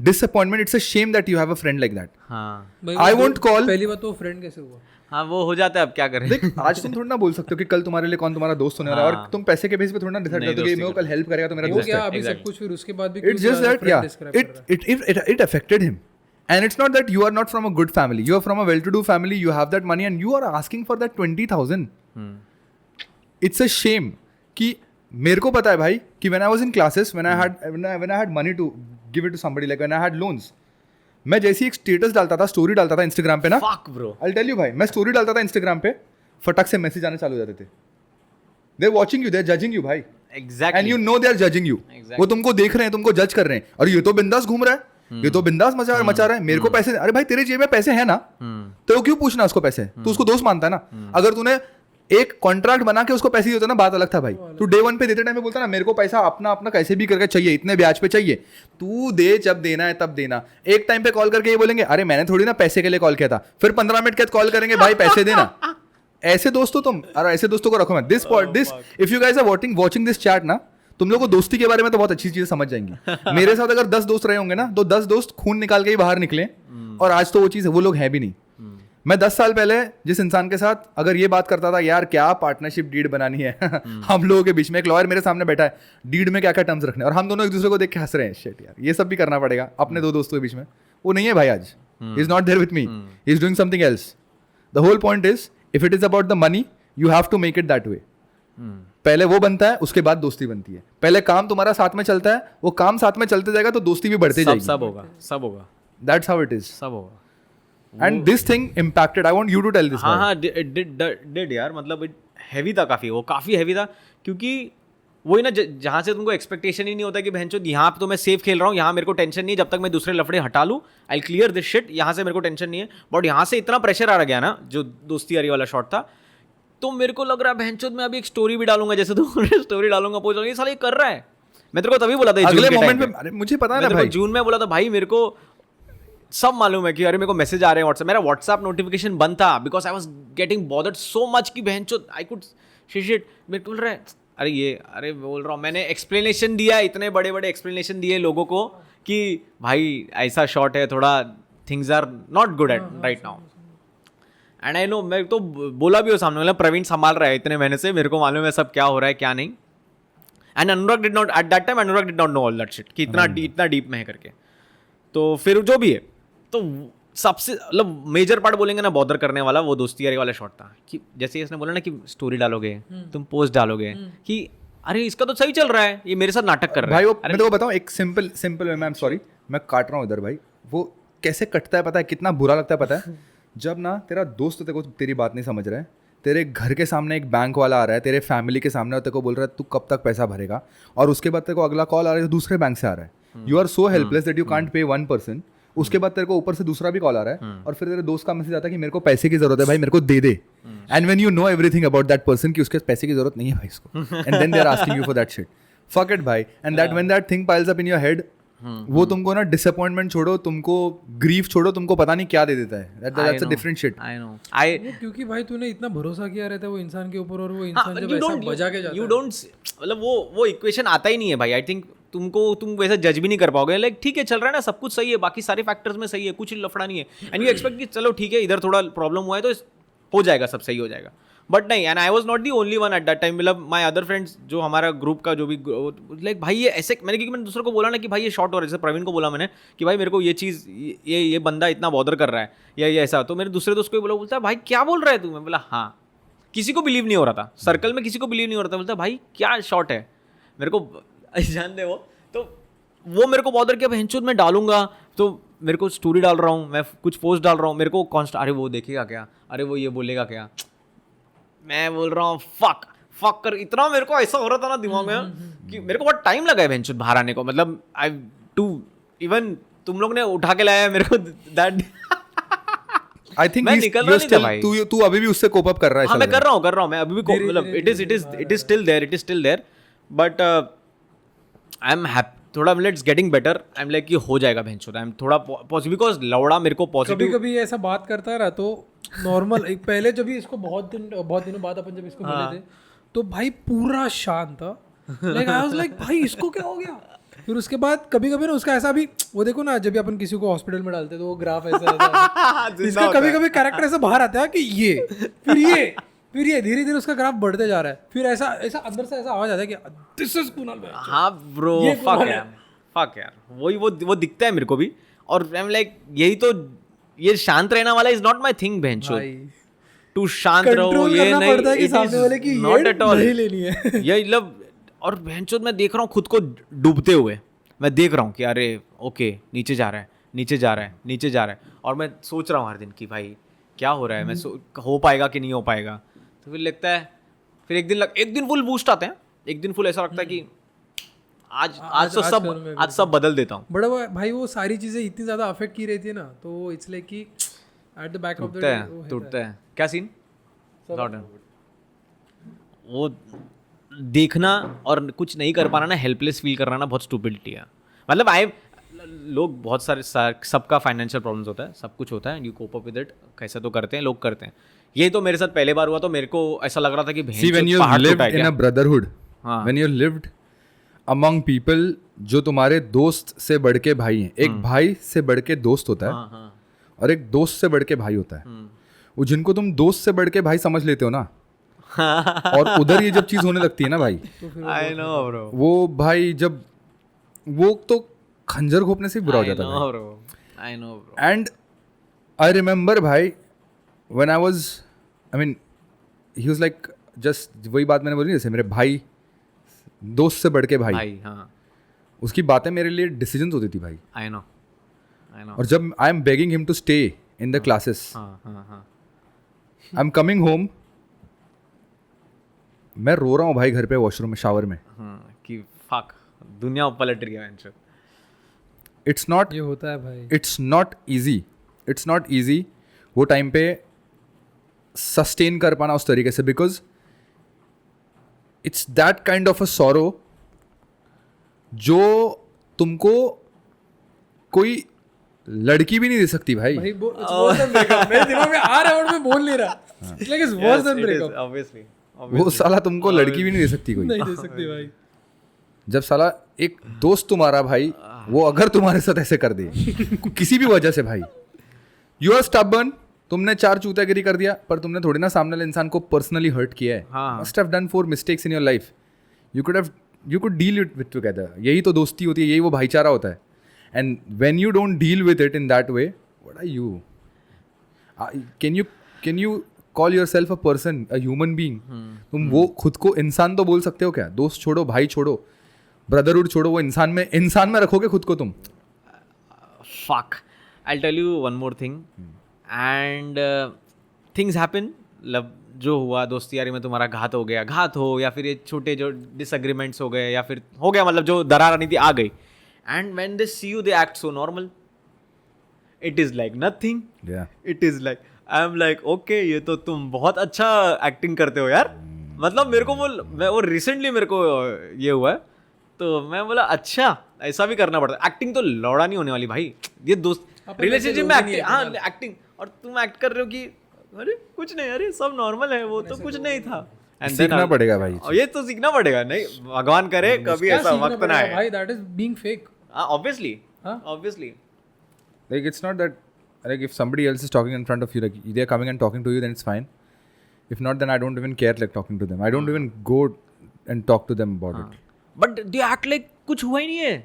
disappointment. It's a shame that you have a friend like that. हाँ. I won't call. पहली बात तो फ्रेंड कैसे हुआ. हाँ, वो हो जाता है. अब क्या करें. देख, आज तुम थोड़ा ना बोल सकते हो कि कल तुम्हारे लिए कौन तुम्हारा दोस्त होने वाला है, और तुम पैसे के बेस पे थोड़ा ना डिसाइड करते हो कि मेरे को कल हेल्प करेगा तो मेरा हो दोस्त गया है. अभी सब कुछ, फिर उसके बाद भी It's just that, yeah, it affected him. And it's not that you are not from a good family. You are from a well-to-do family. You have that money, and you are asking for that 20,000. It's a shame. कि मेरे को पता है भाई कि when I was in classes, when I had money to give it to somebody, like when I had loans, मैं जैसे ही एक स्टेटस डालता था, स्टोरी डालता था इंस्टाग्राम पे ना, fuck bro, I tell you भाई, मैं स्टोरी डालता था इंस्टाग्राम पे, फटक से मैसेज आने चालू हो जाते थे. They are watching you, they are judging you भाई, exactly and you know they are judging you. वो तुमको देख रहे हैं, तुमको जज कर रहे हैं, और ये तो बिंदास घूम रहा है, ये तो बिंदास मचा रहा है, मेरे को पैसे. अरे भाई तेरे जेब में पैसे है ना, तो क्यों पूछना उसको पैसे? तू उसको दोस्त मानता है ना. अगर तूने एक कॉन्ट्रैक्ट बना के उसको पैसे देता ना, बात अलग था भाई. तू डे वन पे देते टाइम पे बोलता ना मेरे को पैसा अपना अपना कैसे भी करके चाहिए, इतने ब्याज पे चाहिए. तू दे, जब देना है तब देना. एक टाइम पे कॉल करके ये बोलेंगे अरे मैंने थोड़ी ना पैसे के लिए कॉल किया था, फिर 15 मिनट के बाद कॉल करेंगे भाई पैसे देना. ऐसे दोस्तों तुम, और ऐसे दोस्तों को रखो मत. This if you guys are watching this chat ना, तुम लोग को दोस्ती के बारे में तो बहुत अच्छी चीजें समझ जाएंगी. मेरे साथ अगर 10 दोस्त रहे होंगे ना, तो 10 दोस्त खून निकाल के ही बाहर निकले, और आज तो वो चीज वो लोग हैं भी नहीं. मैं 10 साल पहले जिस इंसान के साथ अगर ये बात करता था यार क्या पार्टनरशिप डीड बनानी है हम लोगों के बीच में, एक लॉयर मेरे सामने बैठा है, डीड में क्या क्या टर्म्स रखने, और हम दोनों एक दूसरे को देख के हंस रहे हैं. शिट यार, ये सब भी करना पड़ेगा अपने दो दोस्तों के बीच में. वो नहीं है भाई आज, he is not there with me, he is doing something else. The whole point is if it is about the money, you have to make it that way. पहले वो बनता है, उसके बाद दोस्ती बनती है. पहले काम तुम्हारा साथ में चलता है, वो काम साथ में चलते जाएगा तो दोस्ती भी बढ़ती जाएगी. सब होगा, सब होगा, दैट्स हाउ इट इज. सब होगा. And this thing impacted, I want you to tell this. हाँ, डिड यार, मतलब हैवी था काफ़ी, वो काफ़ी हैवी था, क्योंकि वही ना जहाँ से तुमको एक्सपेक्टेशन ही नहीं होता कि बहनचोद यहाँ पे तो मैं सेफ खेल रहा हूँ, यहाँ मेरे को टेंशन नहीं है, जब तक मैं दूसरे लफड़े हटा लूँ आई क्लियर दिस शिट, यहाँ से मेरे को टेंशन नहीं है. बट यहाँ से इतना प्रेशर आ गया ना, जो दोस्ती यारी वाला शॉट था, तो मेरे को लग रहा है बहनचोद मैं अभी एक स्टोरी भी डालूंगा, जैसे तुम स्टोरी डालूंगा, पूछ ये साला ये कर रहा है. मैं तेरे को तभी बोला था अगले मोमेंट पे, अरे मुझे पता है ना भाई, जून में बोला था भाई, मेरे को सब मालूम है कि अरे मेरे को मैसेज आ रहे हैं व्हाट्सएप, मेरा व्हाट्सएप नोटिफिकेशन बंद था because I was getting bothered so much कि बहनचोद आई कुड शिट. मेरे को बोल रहा है अरे ये, अरे बोल रहा हूँ, मैंने एक्सप्लेनेशन दिया, इतने बड़े बड़े एक्सप्लेनेशन दिए लोगों को कि भाई ऐसा शॉट है, थोड़ा things are not good at right now. And I know, मैं तो बोला भी हो सामने, मतलब प्रवीण संभाल रहा है इतने महीने से, मेरे को मालूम है सब क्या हो रहा है क्या नहीं. And Anurag did not at that time, Anurag did not know all that shit कि इतना डीप में है करके. तो फिर जो भी है, तो सबसे मतलब मेजर पार्ट बोलेंगे ना बॉदर करने वाला, वो दोस्ती यारी वाला शॉट था. कि जैसे इसने बोला ना कि स्टोरी डालोगे, तुम पोस्ट डालोगे कि अरे इसका तो सही चल रहा है, ये मेरे साथ नाटक कर रहा है. भाई वो मैं तो बताऊं एक सिंपल वे में, आई एम सॉरी मैं काट रहा हूँ इधर भाई, वो कैसे कटता है पता है, कितना बुरा लगता है पता है. जब ना तेरा दोस्त तेरे को तेरी बात नहीं समझ रहा है, तेरे घर के सामने एक बैंक वाला आ रहा है, तेरे फैमिली के सामने तेरे को बोल रहा है तू कब तक पैसा भरेगा, और उसके बाद तेरे को अगला कॉल आ रहा है दूसरे बैंक से आ रहा है. You are so helpless that you can't pay one person. उसके बाद तेरे को ऊपर से दूसरा भी कॉल आ रहा है, और फिर तेरे दोस्त का मैसेज आता है कि मेरे को पैसे की जरूरत है भाई, मेरे को दे दे. And when you know everything about that person कि उसके पैसे की जरूरत नहीं है भाई इसको, and then they are asking you for that shit, fuck it भाई. And that when that thing piles up in your head, वो तुमको ना डिसअपॉइंटमेंट छोड़ो, तुमको ग्रीफ छोड़ो, तुमको पता नहीं क्या दे देता है. That's a different shit. I know, क्योंकि भाई तूने इतना भरोसा किया रहता है वो इंसान के ऊपर, और वो इंसान जब ऐसा बजा के जाता है, यू डोंट, मतलब वो इक्वेशन आता ही नहीं है भाई. आई थिंक तुम वैसे जज भी नहीं कर पाओगे. लाइक ठीक है चल रहा है ना, सब कुछ सही है, बाकी सारे फैक्टर्स में सही है, कुछ लफड़ा नहीं है, एंड यू एक्सपेक्ट कि चलो ठीक है इधर थोड़ा प्रॉब्लम हुआ है तो हो जाएगा, सब सही हो जाएगा. बट नहीं, and I was not the only one at that time. मतलब माई अदर फ्रेंड्स, जो हमारा ग्रुप का जो भी, लाइक भाई ये ऐसे, क्योंकि मैंने दूसरे को बोला ना कि भाई ये शॉर्ट हो रहा है, जैसे प्रवीण को बोला मैंने कि भाई मेरे को ये चीज़, ये बंदा इतना बॉदर कर रहा है या ये ऐसा, तो मेरे दूसरे दोस्त को बोला, बोलता है भाई क्या बोल रहा है तू. मैं बोला हाँ, किसी को बिलीव नहीं हो रहा था, सर्कल में किसी को बिलीव नहीं हो रहा था. बोलता भाई क्या शॉर्ट है, मेरे को जान दे. वो मेरे को बॉदर किया, भैंचोद मैं डालूंगा तो मेरे को स्टोरी डाल रहा हूँ, मैं कुछ पोस्ट डाल रहा हूँ, मेरे को कॉन्स्ट, अरे वो देखेगा क्या, अरे वो ये बोलेगा क्या. मैं बोल रहा हूँ फक कर, इतना मेरे को ऐसा हो रहा था ना दिमाग में कि मेरे को बहुत टाइम लगा है भैंचोद बाहर आने को. मतलब आई टू इवन तुम लोग ने उठा के लाया मेरे को दैट. आई थिंक मैं निकल रहा नहीं था भाई. तू अभी भी उससे कोप अप कर रहा है. हाँ मैं कर रहा हूँ मैं अभी भी, मतलब it is still there, but I am happy. थोड़ा let's getting better. I am like कि हो जाएगा भैंचोद. आई एम थोड़ा पॉजिटिव, बिकॉज लौड़ा मेरे को पॉजिटिव. कभी ऐसा बात करता रहा तो नॉर्मल. पहले जब भी इसको बहुत दिनों बाद अपन जब इसको मिले थे, तो भाई पूरा शांत था. लाइक आई वाज लाइक भाई इसको क्या हो गया. फिर उसके बाद कभी कभी ना उसका ऐसा भी, वो देखो ना जब भी अपन किसी को हॉस्पिटल में डालते तो वो ग्राफ ऐसा रहता है, इसका कभी कभी कैरेक्टर ऐसा बाहर आता है कि ये फिर ये धीरे धीरे उसका ग्राफ बढ़ते जा रहा है. फिर ऐसा अंदर से ऐसा आवाज आता है कि दिस इज कुणाल भाई. हाँ ब्रो, फक यार वो दिखता है मेरे को भी. और आई एम लाइक यही तो, ये शांत रहना वाला इज नॉट माय थिंग भैंचो. टू शांत रहो, ये नहीं, कि सामने वाले की नॉट एट ऑल नहीं लेनी है. ये मतलब, और भैंचो मैं देख रहा हूँ खुद को डूबते हुए, मैं देख रहा हूँ कि अरे ओके नीचे जा रहा है, नीचे जा रहा है, नीचे जा रहा है, और मैं सोच रहा हूँ हर दिन कि भाई क्या हो रहा है, हो पाएगा कि नहीं हो पाएगा। तो फिर लगता है, फिर एक दिन फुल बूस्ट आते हैं, एक दिन फुल ऐसा लगता है कि आज सब बदल देता हूँ। बड़ा भाई वो सारी चीज़ें इतनी ज़्यादा अफेक्ट की रहती है ना, तो इट्स लाइक कि at the back of the टूटता है। क्या सीन वो देखना और कुछ नहीं कर पाना ना, हेल्पलेस फील करना ना, बहुत स्टूपिडिटी है। मतलब लोग बहुत सारे सबका फाइनेंशियल प्रॉब्लम्स होता है, सब कुछ होता है, you cope up with it, कैसे तो करते हैं लोग, करते हैं। ये तो मेरे साथ पहले बार हुआ, तो मेरे को ऐसा लग रहा था कि when you lived in a brotherhood, when you lived among people जो तुम्हारे दोस्त से बढ़ के भाई हैं, एक भाई से बढ़ के दोस्त होता है और एक दोस्त से बढ़ के भाई होता है। वो जिनको तुम दोस्त से बढ़ के भाई समझ लेते हो ना, और उधर ये जब चीज होने लगती है ना भाई, आई नो ब्रो, वो भाई जब वो तो खंजर घोपने से ही बुरा हो जाता है। I know bro. And I remember भाई when I was, I mean he was like, just वही बात मैंने बोली जैसे मेरे भाई दोस्त से बढ़ के भाई, हाँ, उसकी बातें मेरे लिए डिसीजंस होती थी भाई। I know. और जब I am begging him to stay in the classes, I am coming home, मैं रो रहा हूँ भाई घर पे वॉशरूम में, शावर में, कि फक दुनिया पलट रही है। इट्स नॉट, ये होता है भाई, इट्स नॉट ईजी वो टाइम पे सस्टेन कर पाना उस तरीके से, because it's that kind of a sorrow जो तुमको कोई लड़की भी नहीं दे सकती भाई। भाई वो it's worse than breakup। मेरे दिमाग में आ रहा है और मैं बोल नहीं रहा। It's like it's worse than breakup। Obviously। वो साला तुमको लड़की भी नहीं दे सकती कोई। नहीं दे सकती भाई। जब साला एक दोस्त तुम्हारा भाई, वो अगर तुम्हारे साथ ऐसे कर दे किसी भी वजह से भाई, यू आर स्टबर्न, तुमने 4 चूतियागिरी कर दिया, पर तुमने थोड़ी ना सामने वाले इंसान को पर्सनली हर्ट किया है। Must have done 4 mistakes in your life, you could deal it with together. यही तो दोस्ती होती है, यही वो भाईचारा होता है। And when you don't deal with it in that way, what are you? Can you call yourself a person, a human being? तुम वो खुद को इंसान तो बोल सकते हो क्या? दोस्त छोड़ो, भाई छोड़ो, ब्रदरहुड छोड़ो, वो इंसान में रखोगे खुद को तुम? Fuck. I'll tell you one more thing. And things happen. जो हुआ दोस्ती यारी में तुम्हारा घात हो या फिर ये छोटे जो डिसएग्रीमेंट्स हो गए, या फिर हो गया, मतलब जो दरार आनी थी आ गई, and when they see you they act so normal, it is like nothing. It is like, I am like okay, ये तो तुम बहुत अच्छा एक्टिंग करते हो यार। मतलब मेरे को वो रिसेंटली मेरे को ये हुआ है, तो मैं बोला अच्छा ऐसा भी करना पड़ता है। एक्टिंग तो लौड़ा नहीं होने वाली भाई, ये दोस्त रिलेशनशिप में एक्टिंग, और तुम एक्ट कर रहे हो कि अरे कुछ नहीं, अरे सब नॉर्मल है, वो तो कुछ नहीं था। सीखना पड़ेगा भाई, ये तो सीखना पड़ेगा। नहीं भगवान करे कभी ऐसा वक्त ना आए भाई, that is being fake. Obviously like it's not that, like if somebody else is talking in front of you, like they're coming and talking to you, then it's fine. If not, then I don't even care like talking to them. I don't even go and talk to them about it. But they act like कुछ हुआ ही नहीं है।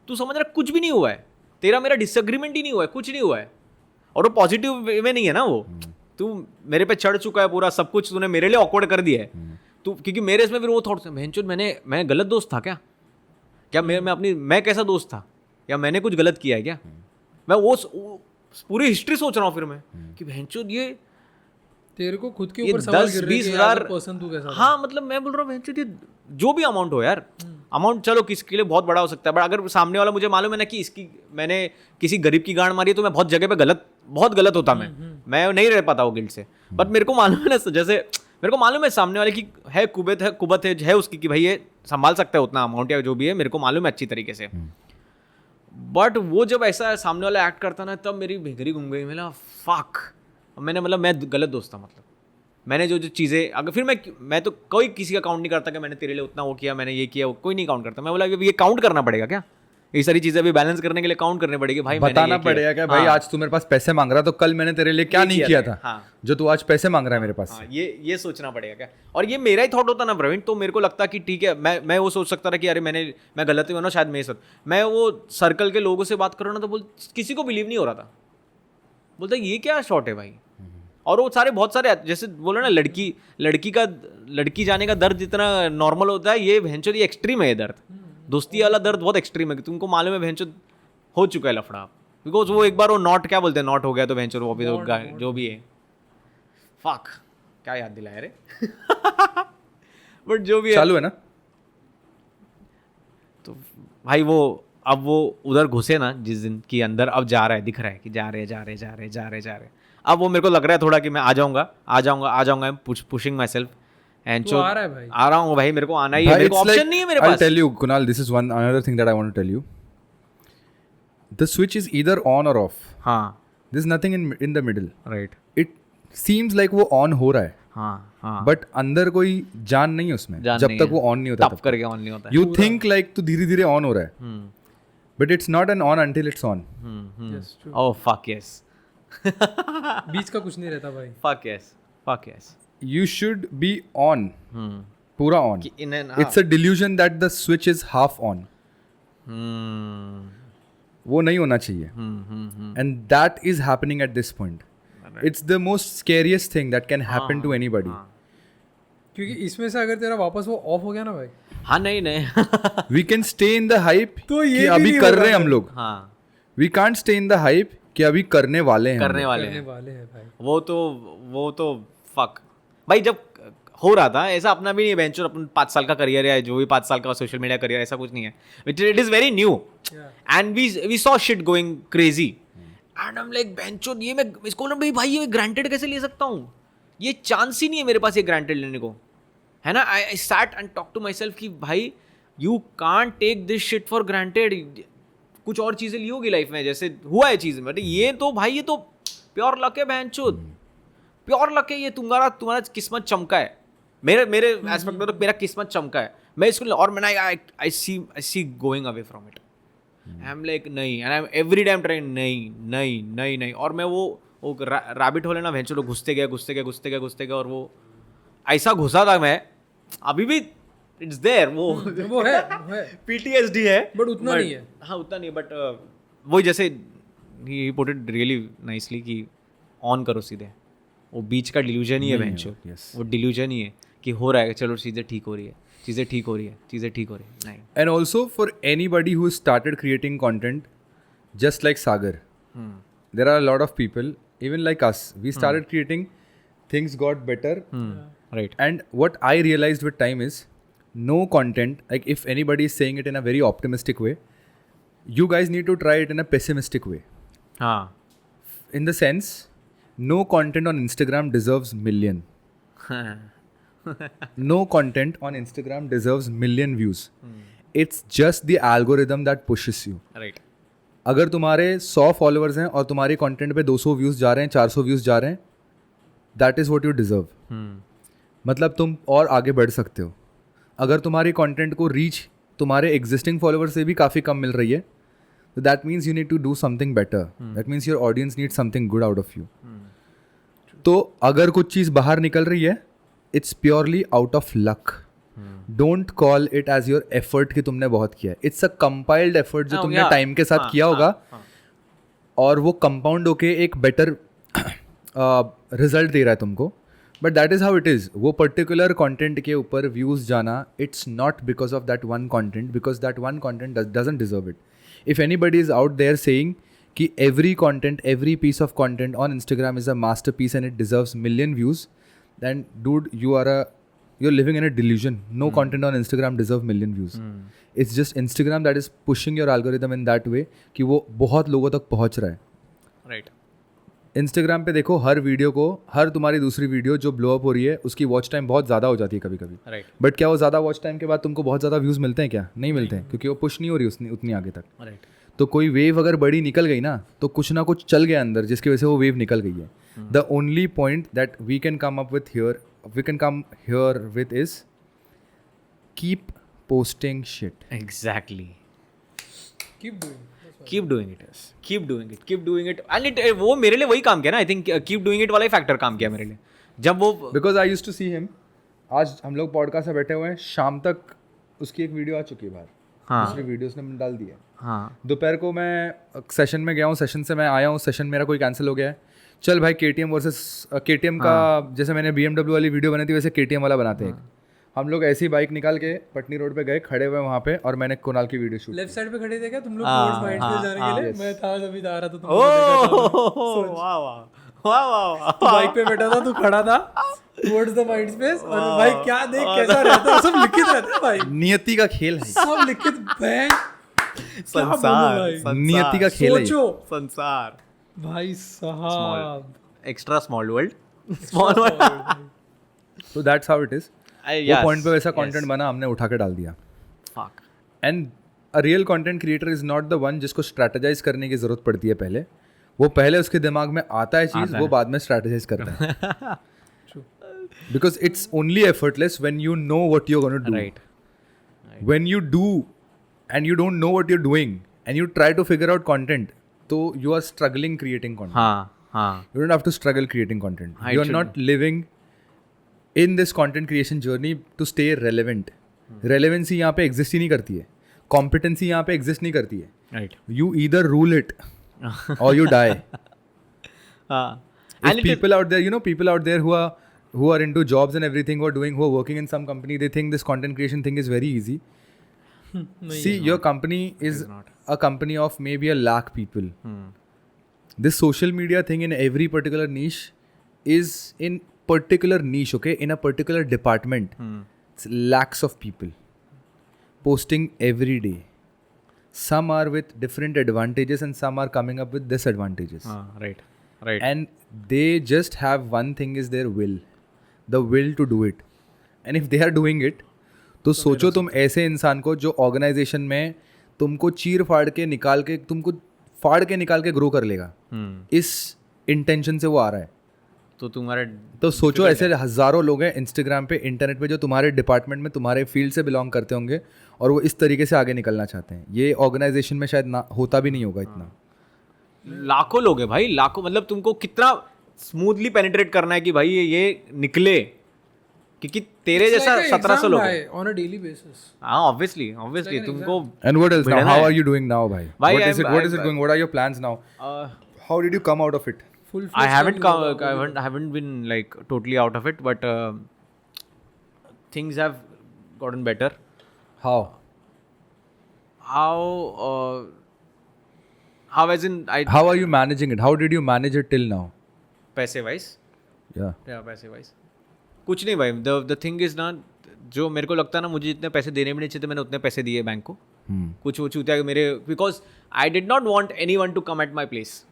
तू समझ रहा, कुछ भी नहीं हुआ है, तेरा मेरा डिसएग्रीमेंट ही नहीं हुआ है, कुछ नहीं हुआ है, और वो पॉजिटिव वे में नहीं है ना। वो तू मेरे पे चढ़ चुका है पूरा, सब कुछ तूने मेरे लिए ऑकवर्ड कर दिया है। तू क्योंकि मेरे इसमें फिर वो थॉट्स, भैंचोद मैं गलत दोस्त था क्या मैं कैसा दोस्त था, या मैंने कुछ गलत किया है क्या? मैं वो पूरी हिस्ट्री सोच रहा हूँ फिर मैं कि भैंचोद ये तेरे को खुद के ऊपर सवाल गिर रहे हैं कि पर्सन तू कैसा। हाँ, मतलब मैं बोल रहा हूँ भैंचोद ये जो भी अमाउंट हो यार, अमाउंट चलो किसके लिए बहुत बड़ा हो सकता है, बट अगर सामने वाला मुझे मालूम है ना कि मैंने किसी गरीब की गांड मारी है, तो मैं बहुत जगह पे बहुत गलत होता, मैं नहीं रह पाता वो गिल्ट से। बट मेरे को मालूम है ना, जैसे मेरे को मालूम है सामने वाले की है कुबत है उसकी कि भाई ये संभाल सकता है उतना अमाउंट या जो भी है, मेरे को मालूम है अच्छी तरीके से। बट वो जब ऐसा सामने वाला एक्ट करता ना, तब मेरी भिगरी घूम गई। मैं फक, मैं गलत दोस्त था। मतलब मैंने जो चीज़ें, अगर फिर मैं तो कोई किसी का काउंट नहीं करता कि मैंने तेरे लिए उतना वो किया, मैंने ये किया, कोई नहीं काउंट करता। मैं बोला ये काउंट करना पड़ेगा क्या? ये सारी चीज़ें भी बैलेंस करने के लिए काउंट करनी पड़ेगी भाई, बताना पड़ेगा क्या भाई, आज तू मेरे पास पैसे मांग रहा, तो कल मैंने तेरे लिए क्या नहीं किया था जो तू आज पैसे मांग रहा है मेरे पास। ये सोचना पड़ेगा क्या? और ये मेरा ही थॉट होता ना प्रवीण, तो मेरे को लगता कि ठीक है, मैं वो सोच सकता था कि अरे मैं गलत हुआ ना शायद मेरे साथ। मैं वो सर्कल के लोगों से बात कर रहा ना, तो किसी को बिलीव नहीं हो रहा था, बोलता ये क्या शॉट है भाई। और वो बहुत सारे जैसे बोलो ना, लड़की जाने का दर्द जितना नॉर्मल होता है, ये भैंचोद ये एक्सट्रीम है। ये दर्द, दोस्ती वाला दर्द बहुत एक्सट्रीम है। तुमको मालूम है भैंचोद हो चुका है लफड़ा, बिकॉज वो एक बार वो नॉट क्या बोलते हैं नॉट हो गया तो वेंचर वापस वो जो भी है फक क्या याद दिलाया रे बट जो भी है चालू है ना? तो भाई वो अब वो उधर घुसे ना जिस दिन की अंदर अब जा रहा है दिख रहा है कि जा रहे अब वो मेरे को लग रहा है थोड़ा कि मैं आ जाऊंगा पुशिंग माई सेल्फ एंड तू आ रहा है भाई। आ रहा हूँ भाई मेरे को आना ही है मेरे को ऑप्शन नहीं है मेरे I'll pass tell you, Kunal, this is another thing that I want to tell you. The switch is either on or off. हाँ There's nothing in the middle. Right It seems like वो on हो रहा है, हाँ but अंदर कोई जान नहीं है उसमें जान जब नहीं तक है। वो on नहीं होता टप तब करके ऑन नहीं होता है You think like तो धीरे धीरे on हो रहा है, but it's not an on until it's on. Yes, true. Oh fuck yes बीच का कुछ नहीं रहता भाई। Fuck yes You should be on, पूरा on. In an It's a delusion that the switch is half on. वो नहीं होना चाहिए. And that is happening at this point. It's the most scariest thing that can happen to anybody. क्योंकि इसमें से अगर तेरा वापस वो ऑफ हो गया ना भाई, हाँ नहीं We can stay in the hype तो ये कि भी अभी नहीं कर होगा रहे हैं हम फिर। लोग. हाँ We can't stay in the hype कि अभी करने वाले हैं. करने वाले करने हैं वाले हैं भाई। वो तो फक भाई जब हो रहा था ऐसा अपना भी नहीं है वेंचर अपन 5 साल का करियर है जो भी 5 साल का सोशल मीडिया करियर ऐसा कुछ नहीं है it is very new and we saw shit going crazy and I am like बेंचो ये मैं इसको ना भाई ये ग्रांटेड कैसे ले सकता हूँ ये चांस ही नहीं है मेरे पास ये ग्रांटेड लेने को है ना I sat and talk to myself कि भाई you can't take this shit for granted कुछ और चीज़ें ली होगी लाइफ में जैसे हुआ है चीज़ में ये तो भाई ये तो प्योर लक है बेंचो प्योर लक है ये तुम्हारा किस्मत चमका है मेरे एस्पेक्ट में तो मेरा किस्मत चमका है मैं इसको और मैंने I see going away from it I am like नहीं and I am every time trying नहीं और मैं वो रैबिट होल है ना भेंचो लोग घुसते गया और वो ऐसा घुसा था मैं अभी भी इट्स देयर वो है PTSD है बट उतना नहीं है। हाँ उतना नहीं बट वही जैसे ही पुट इट रियली नाइसली कि ऑन करो सीधे वो बीच का डिल्यूजन ही है बेंचो वो डिल्यूजन ही है कि हो रहा है चलो चीज़ें ठीक हो रही है नहीं And also for anybody who started creating content just like Sagar, there are a lot of people, even like us, we started creating, things got better. Right And what I realized with time is no content, like if anybody is saying it in a very optimistic way, you guys need to try it in a pessimistic way. हाँ In the sense, no content on Instagram deserves million. No content on Instagram deserves million views. It's just the algorithm that pushes you. Right अगर तुम्हारे 100 फॉलोअर्स हैं और तुम्हारी कंटेंट पे 200 व्यूज़ जा रहे हैं 400 व्यूज़ जा रहे हैं that is what you deserve. मतलब तुम और आगे बढ़ सकते हो. अगर तुम्हारी कंटेंट को रीच तुम्हारे एग्जिस्टिंग फॉलोअर से भी काफ़ी कम मिल रही है तो that means you need to do something better. That means your audience need something good out of you. तो अगर कुछ चीज़ बाहर निकल रही है it's purely out of luck. Don't call it as your effort कि तुमने बहुत किया है. इट्स अ कंपाइल्ड एफर्ट जो तुमने टाइम के साथ किया होगा और वो कंपाउंड होके एक बेटर रिजल्ट दे रहा है तुमको. But that is how it is. वो पर्टिकुलर कंटेंट के ऊपर व्यूज़ जाना it's not because of that one content because that one content doesn't deserve it. If anybody is out there saying कि every content, every piece of content on Instagram is a masterpiece and it deserves million views, then dude, you're living in a delusion. No content on Instagram deserves million views. It's just Instagram that is pushing your algorithm in that way कि वो बहुत लोगों तक पहुँच रहा है. राइट Instagram पे देखो हर वीडियो को, हर तुम्हारी दूसरी वीडियो जो ब्लो अप हो रही है उसकी वॉच टाइम बहुत ज़्यादा हो जाती है कभी कभी. राइट बट क्या वो ज़्यादा वॉच टाइम के बाद तुमको बहुत ज़्यादा व्यूज़ मिलते हैं क्या? नहीं मिलते हैं क्योंकि वो पुश नहीं हो रही उतनी आगे तक. राइट तो कोई वेव अगर बड़ी निकल गई ना तो कुछ ना कुछ चल गया अंदर जिसकी वजह से वो वेव निकल गई है. The only point that we can come here with is keep posting shit. Exactly keep doing keep doing it and it वो मेरे लिए वही काम किया ना I think keep doing it वाला ही फैक्टर काम किया मेरे लिए जब वो because I used to see him. आज हम लोग पॉडकास्ट में बैठे हुए हैं, शाम तक उसकी एक वीडियो आ चुकी है बाहर. हाँ दूसरी वीडियो उसने डाल दी है. हाँ दोपहर को मैं सेशन में गया हूँ, सेशन से मैं आया हूँ, सेशन मेरा कोई कैंसिल हो गया है. चल भाई KTM वर्सेस KTM का जैसे मैंने BMW वाली वीडियो बनाई थी वैसे KTM वाला बनाते हैं. हम लोग ऐसी बाइक निकाल के पटनी रोड पे गए, खड़े हुए वहाँ पे, और मैंने कुणाल की वीडियो शूट। लेफ्ट साइड पे खड़े थे क्या तुम लोग हाँ, टुवर्ड्स माइंड्स पे जाने के लिए? yes. मैं था जब आ रहा था तुम ओ वाह वाह वाह वाह तू बाइक पे बैठा था, तू खड़ा था टुवर्ड्स द माइंड स्पेस, और भाई क्या देख कैसा रहता है, सब लिखित रहता है भाई, नियति का खेल है, सब लिखित भाई, संसार भाई? नियति का खेल है ये। सोचो संसार भाई साहब, extra small world small world So that's how it is. वो पॉइंट पे वैसा कंटेंट बना, हमने उठा के डाल दिया। Fuck and a real content creator is not the one जिसको स्ट्रैटेजाइज करने की जरूरत पड़ती है पहले। वो पहले उसके दिमाग में आता है चीज, वो बाद में स्ट्रैटेजाइज करता है। Because it's only effortless when you know what you are gonna do. Right When you do and you don't know what you're doing and you try to figure out content, so you are struggling creating content. हाँ You don't have to struggle creating content. I You are should- not living in this content creation journey to stay relevant. Relevancy यहाँ पे exist ही नहीं करती है. Competency यहाँ पे exist नहीं करती है. Right You either rule it or you die. हाँ If people out there, you know, people out there who are into jobs and everything, who are working in some company, they think this content creation thing is very easy. See, your company is not. a company of maybe 100,000 people. This social media thing in every particular niche is in particular niche, okay, in a particular department. It's lakhs of people posting every day. Some are with different advantages and some are coming up with disadvantages. हाँ right right And they just have one thing is their will, the will to do it. And if they are doing it, तो सोचो तुम ऐसे इंसान को जो ऑर्गेनाइजेशन में तुमको चीर फाड़ के निकाल के, तुमको फाड़ के निकाल के ग्रो कर लेगा, इस इंटेंशन से वो आ रहा है। तो तुम्हारे तो सोचो ऐसे हज़ारों लोग हैं इंस्टाग्राम पे, इंटरनेट पे, जो तुम्हारे डिपार्टमेंट में, तुम्हारे फील्ड से बिलोंग करते होंगे और वो इस तरीके से आगे निकलना चाहते हैं। ये ऑर्गेनाइजेशन में शायद ना होता भी नहीं होगा इतना। लाखों लोग हैं भाई, लाखों, मतलब तुमको कितना स्मूथली पेनिट्रेट करना है कि भाई ये निकले, क्योंकि तेरे जैसा 1700 लोग हैं। On a daily basis. हाँ ऑब्वियसली ऑब्वियसली तुमको And what else now? मिलना How है। are you doing now, भाई? भाई, What is it? What I'm- is it going? What are your plans now? How did you come out of it? Full I haven't been like totally out of it, but things have gotten better. How? How as in I How are you managing it? How did you manage it till now? पैसे वाइज Yeah. या पैसे वाइज कुछ नहीं भाई। द थिंग इज ना, जो मेरे को लगता है ना, मुझे जितने पैसे देने भी नहीं चाहिए थे, मैंने उतने पैसे दिए बैंक को। कुछ वो चूतिया मेरे, because I did not want anyone to come at my place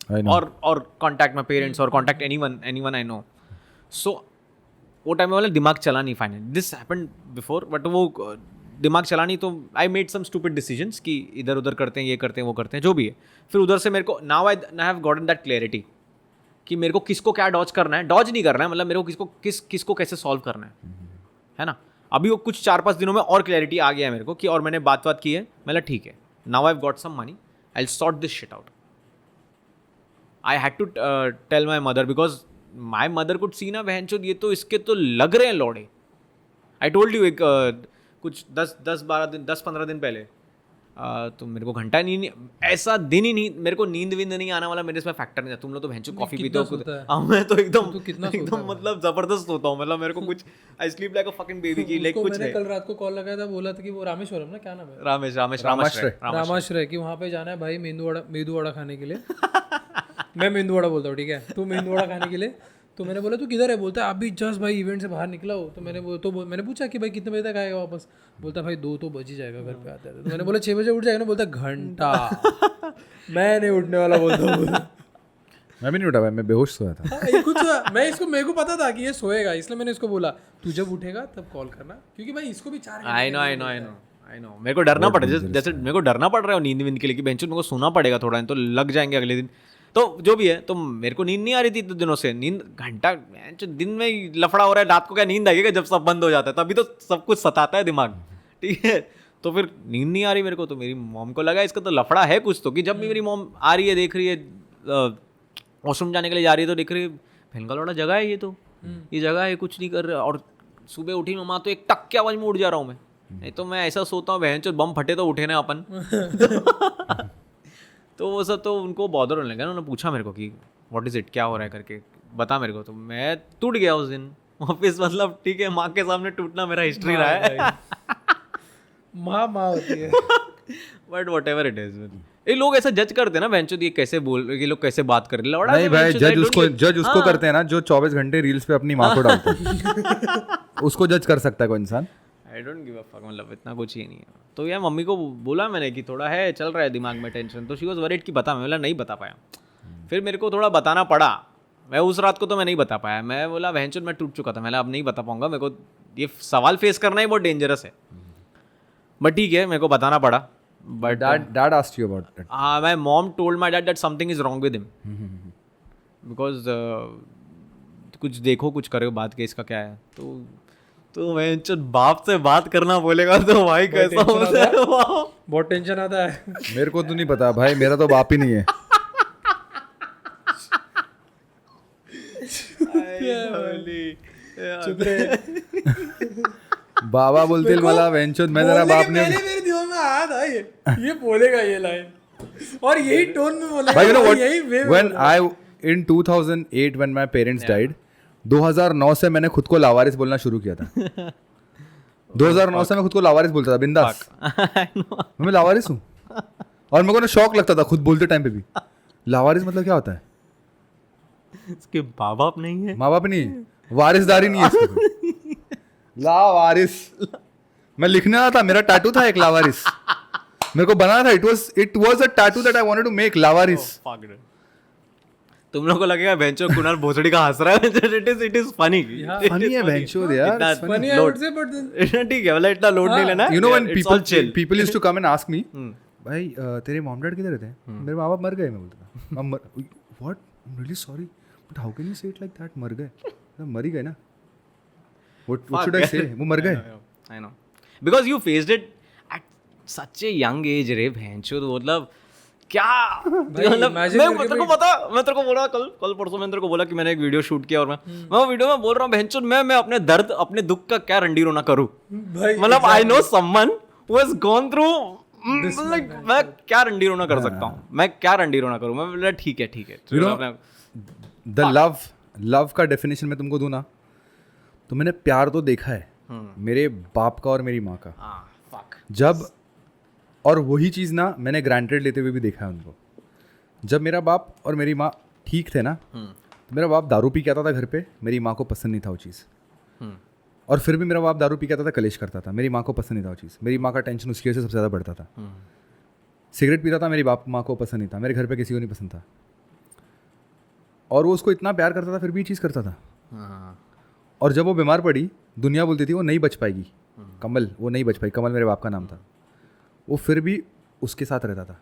I know. और कॉन्टैक्ट माई पेरेंट्स और contact anyone I know. So वो टाइम में वाला दिमाग चला नहीं final. This happened before, but वो दिमाग चला नहीं, तो I made some stupid decisions कि इधर उधर करते हैं, ये करते हैं, वो करते हैं, जो भी है। फिर उधर से मेरे को now I have gotten that clarity कि मेरे को किसको क्या डॉज करना है, डॉज नहीं करना है, मतलब मेरे को किसको कैसे सॉल्व करना है ना। अभी वो कुछ 4-5 दिनों में और क्लैरिटी आ गया है मेरे को कि, और मैंने बात की है, मतलब ठीक है, now I have got some money, I will sort this shit out. I had to tell my mother, because my mother could see ना, बहन चोद ये तो इसके तो लग रहे हैं लौड़े। आई टोल्ड यू एक कुछ 10-15 दिन पहले, तो मेरे को घंटा नहीं, ऐसा दिन ही नहीं, मेरे को नींद वींद नहीं आने वाला, मेरे इसमें फैक्टर नहीं था। तुम लोग तो भैंचो कॉफी पीते हो, हाँ मैं तो एकदम मतलब जबरदस्त होता हूँ, मतलब मेरे को कुछ I sleep like a fucking baby की, लाइक कुछ मैंने कल रात को कॉल लगाया था, बोला था कि वो रामेश्वरम ना, क्या नाम है, रामेश्वरम रामाश्रय, कि वहाँ पे जाना है भाई मेंदू वड़ा खाने के लिए। मैं मेंदू वड़ा बोलता हूँ, ठीक है, तू मेंदू वड़ा खाने के लिए। तो मैंने बोला तू किधर है? बोलता है अभी जस्ट भाई इवेंट से बाहर निकला हो। तो मैंने पूछा कि भाई कितने बजे तक आएगा वापस? बोलता भाई 2 तो बज ही जाएगा घर पे आते हैं। तो मैंने बोला 6 बजे उठ जाएगा ना? बोलता घंटा। मैं नहीं उठने वाला, बोलता हूँ। मैं भी नहीं उठा भाई, मैं बेहोश सोया था। हाँ, ये कुछ मेरे को पता था कि ये सोएगा, इसलिए मैंने इसको बोला तू जब उठेगा तब कॉल करना, क्योंकि भाई इसको भी 4 आई नो मेरे को डरना पड़ रहा है, जैसे मेरे को डरना पड़ रहा है नींद वींद के लिए कि बेंचो मेरे को सोना पड़ेगा थोड़ा, तो लग जाएंगे अगले दिन। तो जो भी है, तो मेरे को नींद नहीं आ रही थी इतने दिनों से। नींद घंटा, दिन में ही लफड़ा हो रहा है, रात को क्या नींद आएगी जब सब बंद हो जाता है, तभी तो सब कुछ सताता है दिमाग, ठीक है। तो फिर नींद नहीं आ रही मेरे को, तो मेरी मॉम को लगा इसका तो लफड़ा है कुछ, तो कि जब भी मेरी मॉम आ रही है, देख रही है, वॉशरूम जाने के लिए जा रही है, तो देख रही है बहन का लौड़ा जगह है, ये जगह है, कुछ नहीं कर रहा। और सुबह उठी मम्मा, तो एक टक के आवाज में उठ जा रहा हूँ मैं, नहीं तो मैं ऐसा सोता हूँ बहन चो बम फटे तो उठे ना अपन। तो वो सब तो उनको बॉदर होने लगा ना। उन्होंने पूछा मेरे को कि व्हाट इज़ इट, क्या हो रहा है करके, बता मेरे को। तो मैं टूट गया उस दिन, ऑफिस मतलब ठीक है, माँ के सामने टूटना मेरा हिस्ट्री रहा है, माँ होती है। But what ever it is. ये लोग ऐसा जज करते हैं ना बेंचो, ये कैसे बोल, ये लोग कैसे बात कर रहे हैं। नहीं भाई, जज उसको करते हैं ना जो 24 घंटे रील्स पे अपनी माँ को डालते हैं। उसको जज कर सकता है कोई इंसान। I don't give a fuck, मतलब इतना कुछ ही नहीं है। तो यार मम्मी को बोला मैंने कि थोड़ा है, चल रहा है दिमाग में टेंशन, तो शी वाज वरीड कि बता। मैं बोला नहीं बता पाया, फिर मेरे को थोड़ा बताना पड़ा। मैं उस रात को तो मैं नहीं बता पाया, मैं बोला बहनचोद मैं टूट चुका था, मैं अब नहीं बता पाऊंगा, मेरे को ये सवाल फेस करना ही बहुत डेंजरस है। बट ठीक है, मेरे को बताना पड़ा। But Dad asked you about it. my mom told my dad that something is wrong with him because कुछ देखो कुछ करो, बात के इसका क्या है। तो मैं बाप से बात करना बोलेगा तो भाई कैसा होता है, बहुत टेंशन आता है। मेरे को तो नहीं पता भाई, मेरा तो बाप ही नहीं है। चुप रहे। बाबा बोलते मला वेंचोद, मैं तेरा बाप नहीं। मेरे दिमाग में आया था ये बोलेगा ये लाइन, और यही टोन में बोलेगा भाई, you know what? यही वे When in 2008 when my parents died, 2009 से मैंने खुद को लावारिस बोलना शुरू किया था। 2009 से मैं खुद को लावारिस बोलता था बिंदास। मैं लावारिस हूँ, और मेरे को ना शौक लगता था खुद बोलते टाइम पे भी। लावारिस मतलब क्या होता है? इसके माँ बाप नहीं है, माँ बाप नहीं है, वारिसदारी नहीं है इसमें। लावारिस मैं लिखने वाला था, मेरा टैटू था एक लावारिस, मेरे को बनाना था। It was a tattoo that I wanted to make, लावारिस। तुम लोग को लगेगा बेंचो कुणाल भोसड़ी का हंस रहा है, इट इज फनी। फनी है बेंचो यार, funny I would say, but then ठीक है, मतलब इतना लोड नहीं लेना। You know when people used to come and ask me, भाई तेरे मॉम डैड किधर रहते हैं? मेरे माँ बाप मर गए। मैं बोलता था what, I am really sorry but how can you से इट लाइक दैट? मर गए? मर ही गए ना, what should I say? वो मर गए। I know because you faced it at such a young age रे भैंचो, मतलब क्या मतलब मैं तेरे को बोला कल परसों मैंने तेरे को बोला कि मैंने एक वीडियो शूट किया, और मैं वीडियो में बोल रहा हूँ भैंचो मैं अपने दर्द अपने दुख का क्या रंडी रोना करूँ। मतलब I know someone who has gone through, like मैं क्या रंडी रोना कर सकता हूँ, मैं क्या रंडी रोना करूँ। मैं बोला ठीक है। द लव का डेफिनेशन मैं तुमको दूं ना, तो मैंने प्यार तो देखा है मेरे बाप का और मेरी माँ का, जब, और वही चीज़ ना मैंने ग्रांटेड लेते हुए भी देखा है उनको। जब मेरा बाप और मेरी माँ ठीक थे ना, तो मेरा बाप दारू पी के आता था घर पे, मेरी माँ को पसंद नहीं था वो चीज़। और फिर भी मेरा बाप दारू पी के आता था, कलेश करता था, मेरी माँ को पसंद नहीं था वो चीज़। मेरी माँ का टेंशन उसकी वजह से सबसे ज़्यादा बढ़ता था। सिगरेट पीता था, मेरी बाप माँ को पसंद नहीं था, मेरे घर पे किसी को नहीं पसंद था। और वो उसको इतना प्यार करता था, फिर भी ये चीज़ करता था। और जब वो बीमार पड़ी, दुनिया बोलती थी वो नहीं बच पाएगी, कमल वो नहीं बच पाई, कमल मेरे बाप का नाम था। वो फिर भी उसके साथ रहता था,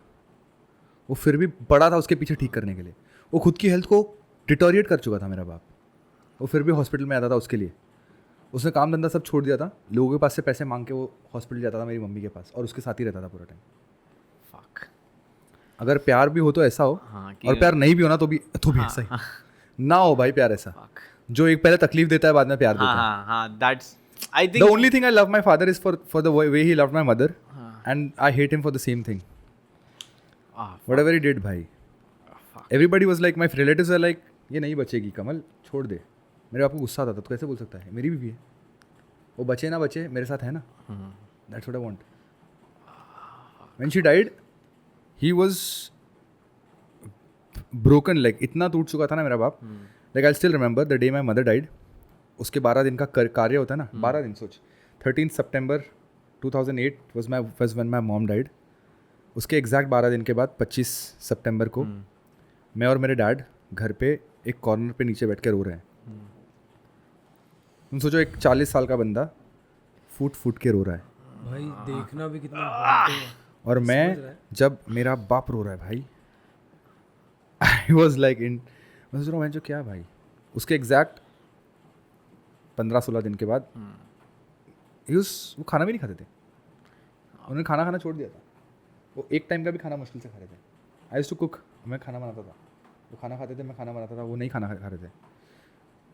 वो फिर भी पड़ा था उसके पीछे ठीक करने के लिए। वो खुद की हेल्थ को डिटोरिएट कर चुका था मेरा बाप, वो फिर भी हॉस्पिटल में आता था उसके लिए। उसने काम धंधा सब छोड़ दिया था, लोगों के पास से पैसे मांग के वो हॉस्पिटल जाता था मेरी मम्मी के पास, और उसके साथ ही रहता था पूरा टाइम। अगर प्यार भी हो तो ऐसा हो, और प्यार नहीं भी हो ना तो भी ऐसा ही ना हो भाई। प्यार ऐसा जो एक पहले तकलीफ देता है, बाद में प्यार देता है। That's I think the only thing I love my father is for the way he loved my mother, and I hate him for the same thing. Whatever he did, भाई। Everybody was like, my relatives were like, ये नहीं बचेगी कमल, छोड़ दे। मेरे बाप को गुस्सा आता था, तो कैसे बोल सकता है? मेरी भी है, वो बचे ना बचे मेरे साथ है ना। That's what I want. When she died, he was broken, like इतना टूट चुका था ना मेरा बाप। Like I'll still remember the day my mother died. उसके 12 दिन का कार्य होता है ना, 12 दिन सोच। 13 September 2008 was when my mom died. उसके एग्जैक्ट 12 दिन के बाद 25 सितंबर को मैं और मेरे डैड घर पे एक कॉर्नर पे नीचे बैठ के रो रहे हैं। तुम सोचो, एक 40 साल का बंदा फूट के रो रहा है भाई, देखना भी कितना। और मैं जब मेरा बाप रो रहा है भाई, आई वॉज लाइक मैं सोच रहा हूँ जो क्या भाई। उसके एग्जैक्ट 15-16 दिन के बाद वो खाना भी नहीं खाते थे, उन्होंने खाना छोड़ दिया था। वो एक टाइम का भी खाना मुश्किल से खा रहे थे। आई यूज्ड टू कुक, मैं खाना बनाता था, वो खाना खाते थे, मैं खाना बनाता था, वो नहीं खाना खा रहे थे।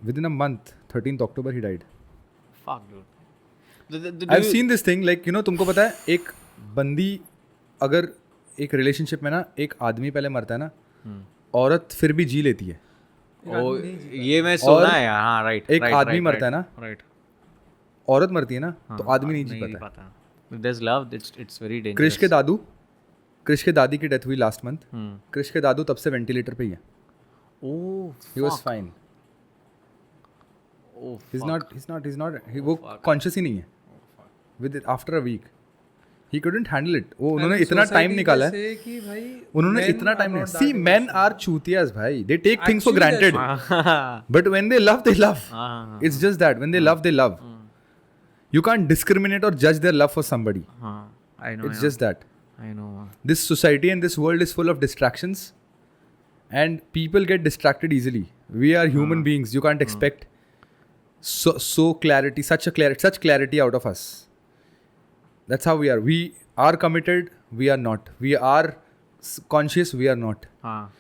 With in a month 13 October he died. I have seen this thing, like तुमको पता है, एक बंदी अगर एक रिलेशनशिप में ना, एक आदमी पहले मरता है ना, औरत फिर भी जी लेती है। ओ ये मैं सुना है यार, हाँ राइट। एक आदमी मरता है ना, राइट, औरत मरती है ना, तो आदमी नहीं जी पाता है। पता। There's love, it's very dangerous. Krrish के दादी की डेथ हुई लास्ट मंथ। हम्म। क्रिश के दादू तब से वेंटिलेटर पे ही है। Oh he was fine, oh he's not वो कॉन्शियस ही नहीं है। With after a week he couldn't handle it। वो उन्होंने इतना टाइम निकाला है, कि भाई उन्होंने इतना टाइम नहीं। सी मेन आर चूतियास भाई, they take things for granted, but when they love हाँ it's just that when they love you can't discriminate or judge their love for somebody. हाँ, I know. It's just that I know. this society and this world is full of distractions and people get distracted easily. We are human beings, you can't expect such clarity out of us. That's how we are. We are committed, we are not. We are conscious, we are not. हाँ,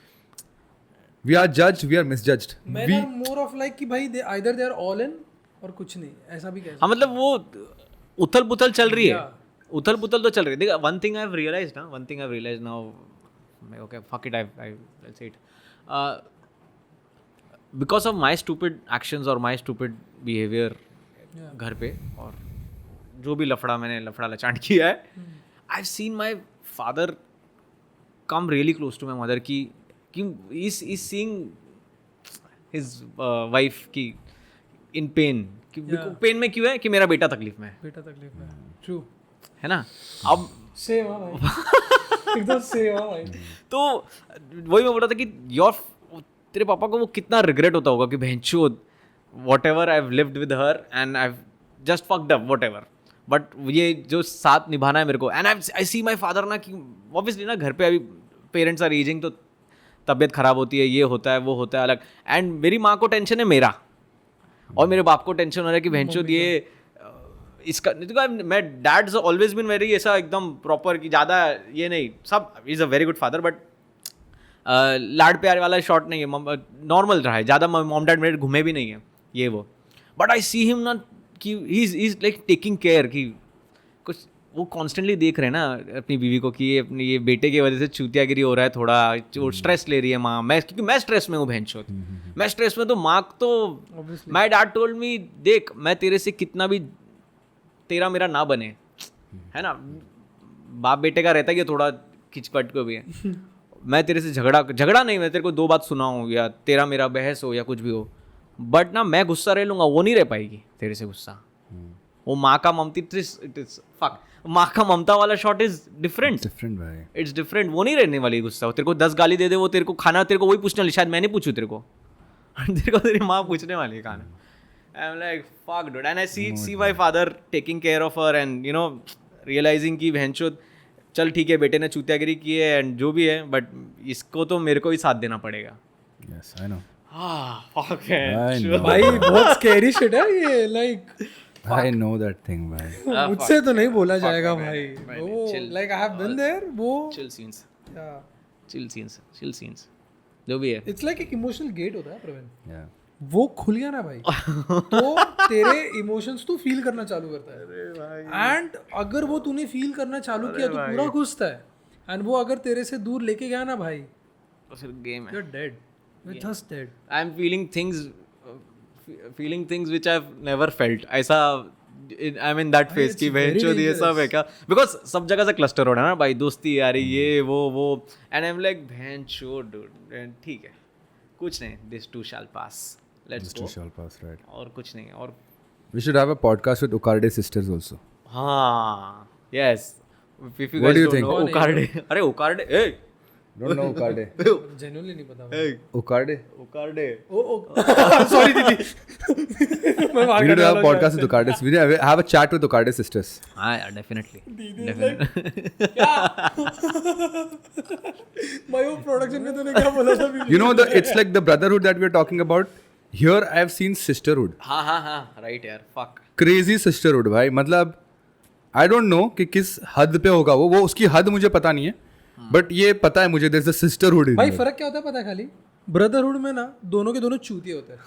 We are judged, we are misjudged. men are more of like कि भाई either they are all in और कुछ नहीं, ऐसा भी कह हाँ मतलब वो उथल पुथल चल रही है, Yeah. उथल पुथल तो चल रही है। देख, one thing I've realized now, okay, fuck it, I'll say it. Because of my stupid actions or my stupid behavior घर पे, और जो भी मैंने लफड़ा लचांड किया है, I've seen my father come really close to my mother कि he's seeing his wife की in pain, कि पेन में क्यों है कि मेरा बेटा तकलीफ में है, बेटा तकलीफ में। ट्रू है ना। अब सेम है भाई, एकदम सेम है भाई। तो वही मैं बोल रहा था कि तेरे पापा को वो कितना रिग्रेट होता होगा कि बहनचोद whatever I've lived with her and I've just fucked up whatever, but ये जो साथ निभाना है मेरे को, and I C my father ना कि ऑब्वियसली ना घर पे अभी पेरेंट्स आर एजिंग, तो तबीयत खराब होती है, ये होता है वो होता है अलग, एंड मेरी माँ को टेंशन है मेरा, और मेरे बाप को टेंशन हो रहा है कि बहनचोद ये इसका। मैं डैड्स ऑलवेज बिन वेरी ऐसा एकदम प्रॉपर कि ज़्यादा ये नहीं, सब is a very good father, but लाड प्यार वाला शॉट नहीं है, नॉर्मल रहा है, ज़्यादा मॉम डैड मेरे घूमे भी नहीं है ये वो, बट आई सी हिम ना कि he is like taking care, कि कुछ वो कॉन्स्टेंटली देख रहे हैं ना अपनी बीवी को कि ये अपनी ये बेटे की वजह से चूतियागिरी हो रहा है, थोड़ा जो स्ट्रेस ले रही है माँ, मैं क्योंकि मैं स्ट्रेस में हूँ बहनचोद, मैं स्ट्रेस में, तो माँ तो माई डैड टोल्ड मी देख मैं तेरे से कितना भी तेरा मेरा ना बने, है ना, बाप बेटे का रहता है कि थोड़ा खिचपट को भी है, मैं तेरे से झगड़ा नहीं, मैं तेरे को दो बात सुनाऊँ या तेरा मेरा बहस हो या कुछ भी हो, बट ना मैं गुस्सा रह लूँगा, वो नहीं रह पाएगी तेरे से गुस्सा। वो माँ का माँ का ममता वाला शॉट इज डिफरेंट भाई, इट्स डिफरेंट, वो नहीं रहने वाली गुस्सा। तेरे को 10 गाली दे दे, वो तेरे को खाना, तेरे को वही पूछने वाली, शायद मैं नहीं पूछूं तेरे को तेरे को तेरी माँ पूछने वाली है खाना। I am like fuck dude, and I see my father taking care of her, and you know realizing कि बहनचोद चल ठीक है बेटे ने चूतियागिरी की है एंड जो भी है, बट इसको तो मेरे को ही साथ देना पड़ेगा। यस आई नो भाई बहुत स्कैरी शिट है ये, like I know that thing भाई। मुझसे तो नहीं बोला जाएगा भाई, वो like I have been there, वो चिल सीन्स या जो भी है, इट्स लाइक एक इमोशनल गेट होता है प्रवीण, Yeah. वो खुल गया ना भाई तो तेरे इमोशंस तू फील करना चालू करता है, एंड अगर वो तूने फील करना चालू किया तो पूरा घुसता है, एंड वो अगर तेरे से दूर लेके गया ना भाई तो फिर गेम है, you are dead, you are just dead. I am feeling things which I have never felt, ऐसा I am in that phase कि बहनचोद ये सब है क्या, बिकॉज सब जगह से क्लस्टर हो रहा है ना भाई, दोस्ती यारी ये वो, एंड आई एम लाइक बहनचोद डूड, ठीक है कुछ नहीं, this too shall pass, let's go, Shall pass, right? और कुछ नहीं, और We should have a podcast with Ukarde sisters also. हाँ yes, if you What guys do you don't think? know उकारडे, अरे उकारडे, ए Don't know Ukarde. जेन्युइनली नहीं पता ए Ukarde. उकारडे, सॉरी दीदी मैं We need to have a podcast with Ukarde. We need to have a chat with Ukarde sisters. हाँ डेफिनेटली भाई वो प्रोडक्शन में तूने क्या बोला था? You know it's like the brotherhood that we are talking about. Here I have seen sisterhood. हाँ राइट यार, फक Crazy sisterhood भाई, मतलब I don't know कि किस हद पे होगा वो उसकी हद मुझे पता नहीं है, बट ये पता है मुझे there's a sisterhood in भाई there. फर्क क्या होता है पता है? खाली ब्रदरहुड में ना दोनों के दोनों चूतिए होते हैं,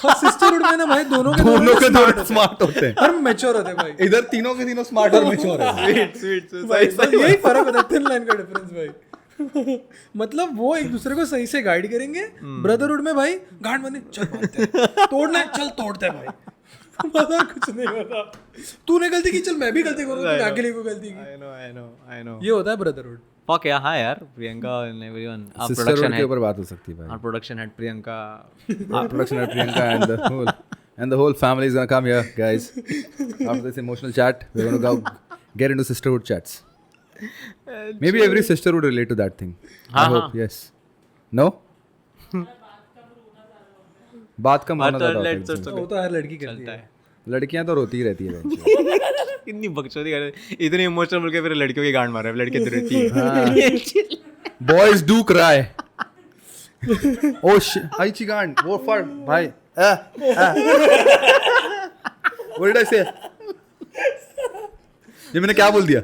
और सिस्टरहुड में ना भाई दोनों के दोनों स्मार्ट होते हैं, और मैच्योर होते हैं भाई। इधर तीनों के तीनों स्मार्ट और मैच्योर है। स्वीट भाई, बस यही फर्क होता है, थिन लाइन का डिफरेंस भाई। मतलब वो एक दूसरे को सही से गाइड करेंगे. ब्रदरहुड में भाई गांड बंदे चल मारते हैं, तोड़ना है चल तोड़ते हैं भाई. मजा कुछ नहीं होता. तूने गलती की चल मैं भी गलती करूँ, तूने अकेले को गलती की. I know. ये होता है ब्रदरहुड. Fuck yeah, हाँ यार, Priyanka and everyone. Our Sisterhood production के head, ऊपर बात हो सकती है भाई. our production head Priyanka. Our production at Priyanka and the whole family is gonna come here, guys. After this emotional chat, we're gonna go get into sisterhood chats. Maybe every sister would relate to that thing. I hope, yes. No? बात कम होना ज़्यादा होता है Let's इसमें. वो तो हर लड़की करती चलता है. है. लड़कियां तो रोती ही रहती है बेंच. इतनी बकचोदी कर इतनी इमोशनल बोल के फिर लड़कियों की गांड मार रहे हैं, लड़के तो रहती है. Boys do cry. Oh shit! Aichi गांड. वो फट भाई. What did I say? ये मैंने क्या बोल दिया?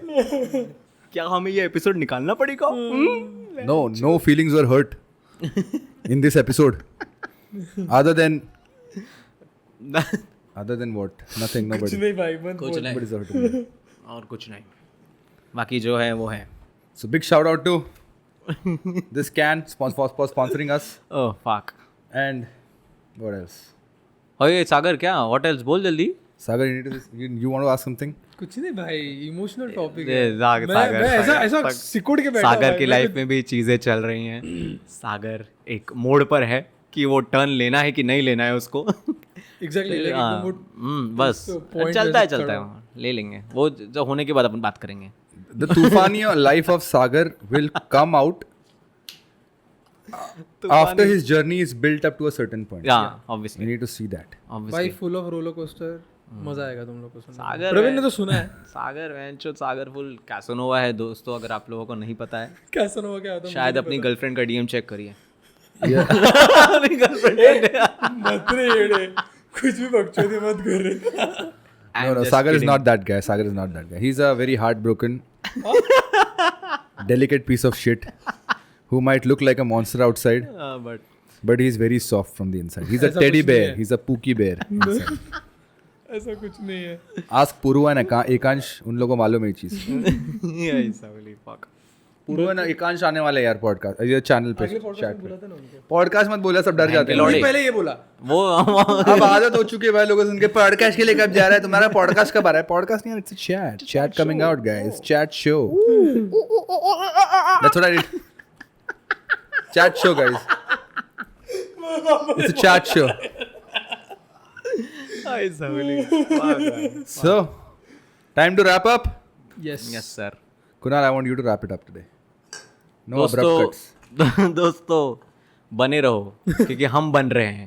क्या हमें ये एपिसोड निकालना पड़ेगा? No feelings were hurt in this episode. Other than what? Nothing. कुछ Nobody. नहीं भाई मत कुछ बोल. नहीं Nobody's hurting me. और कुछ नहीं, बाकी जो है वो है. So big shout out to this can for sponsoring us. Oh fuck. And what else? ओए सागर क्या? व्हाट एल्स बोल जल्दी. Sagar, you want to ask something? कुछ नहीं भाई, इमोशनल टॉपिक ये है. सागर मैं ऐसा सिकुड़ के बैठा. सागर की लाइफ में भी चीजें चल रही हैं. सागर एक मोड़ पर है कि वो टर्न लेना है कि नहीं लेना है उसको. एग्जैक्टली बस point चलता है जैसे चलता है, ले लेंगे वो जो होने के बाद अपन बात करेंगे. The Tufani life of Sagar will come out after his journey is built up to a certain point. या We obviously need to see that. भाई obviously full of roller coaster. मजा आएगा तुम लोग को सुनने. सागर प्रवीण ने तो सुना है. सागर वेंचो सागर फुल कैसोनोवा है दोस्तों, अगर आप लोगों को नहीं पता है कैसा ना हो क्या होता है. शायद अपनी गर्लफ्रेंड का डीएम चेक करिए. Yeah. अपनी गर्लफ्रेंड मत रे येड़े, कुछ भी बकचोदी मत कर रहे. No, Sagar is not that guy. Sagar is not that guy. He's a very heartbroken, delicate piece of shit who might look like a monster outside, but but he's very soft from the inside. He's a ऐसा teddy कुछ नहीं bear. है. He's a pookie bear. inside. ऐसा कुछ नहीं है. Ask Puru and Ekansh. उन लोगों को मालूम है ये चीज. ऐसा वाली फक. पूर्व ना एकांश आने वाले यार पॉडकास्ट ये चैनल पे अगले chat पॉडकास्ट पे बोला था ना उनको. पॉडकास्ट मत बोला सब डर जाते हैं लौड़े. पहले ये बोला. वो अब आदत हो चुकी है भाई लोगों से उनके पॉडकास्ट के लिए कब जा रहा है तुम्हारा पॉडकास्ट कब आ रहा है पॉडकास्ट नहीं it's chat coming out guys chat show that's what I did chat show guys it's a chat show ऐसा वाली. So time to wrap up yes. Yes sir. Kunal I want you to wrap it up today no abrupt cuts दोस्तों बने रहो क्योंकि हम बन रहे हैं.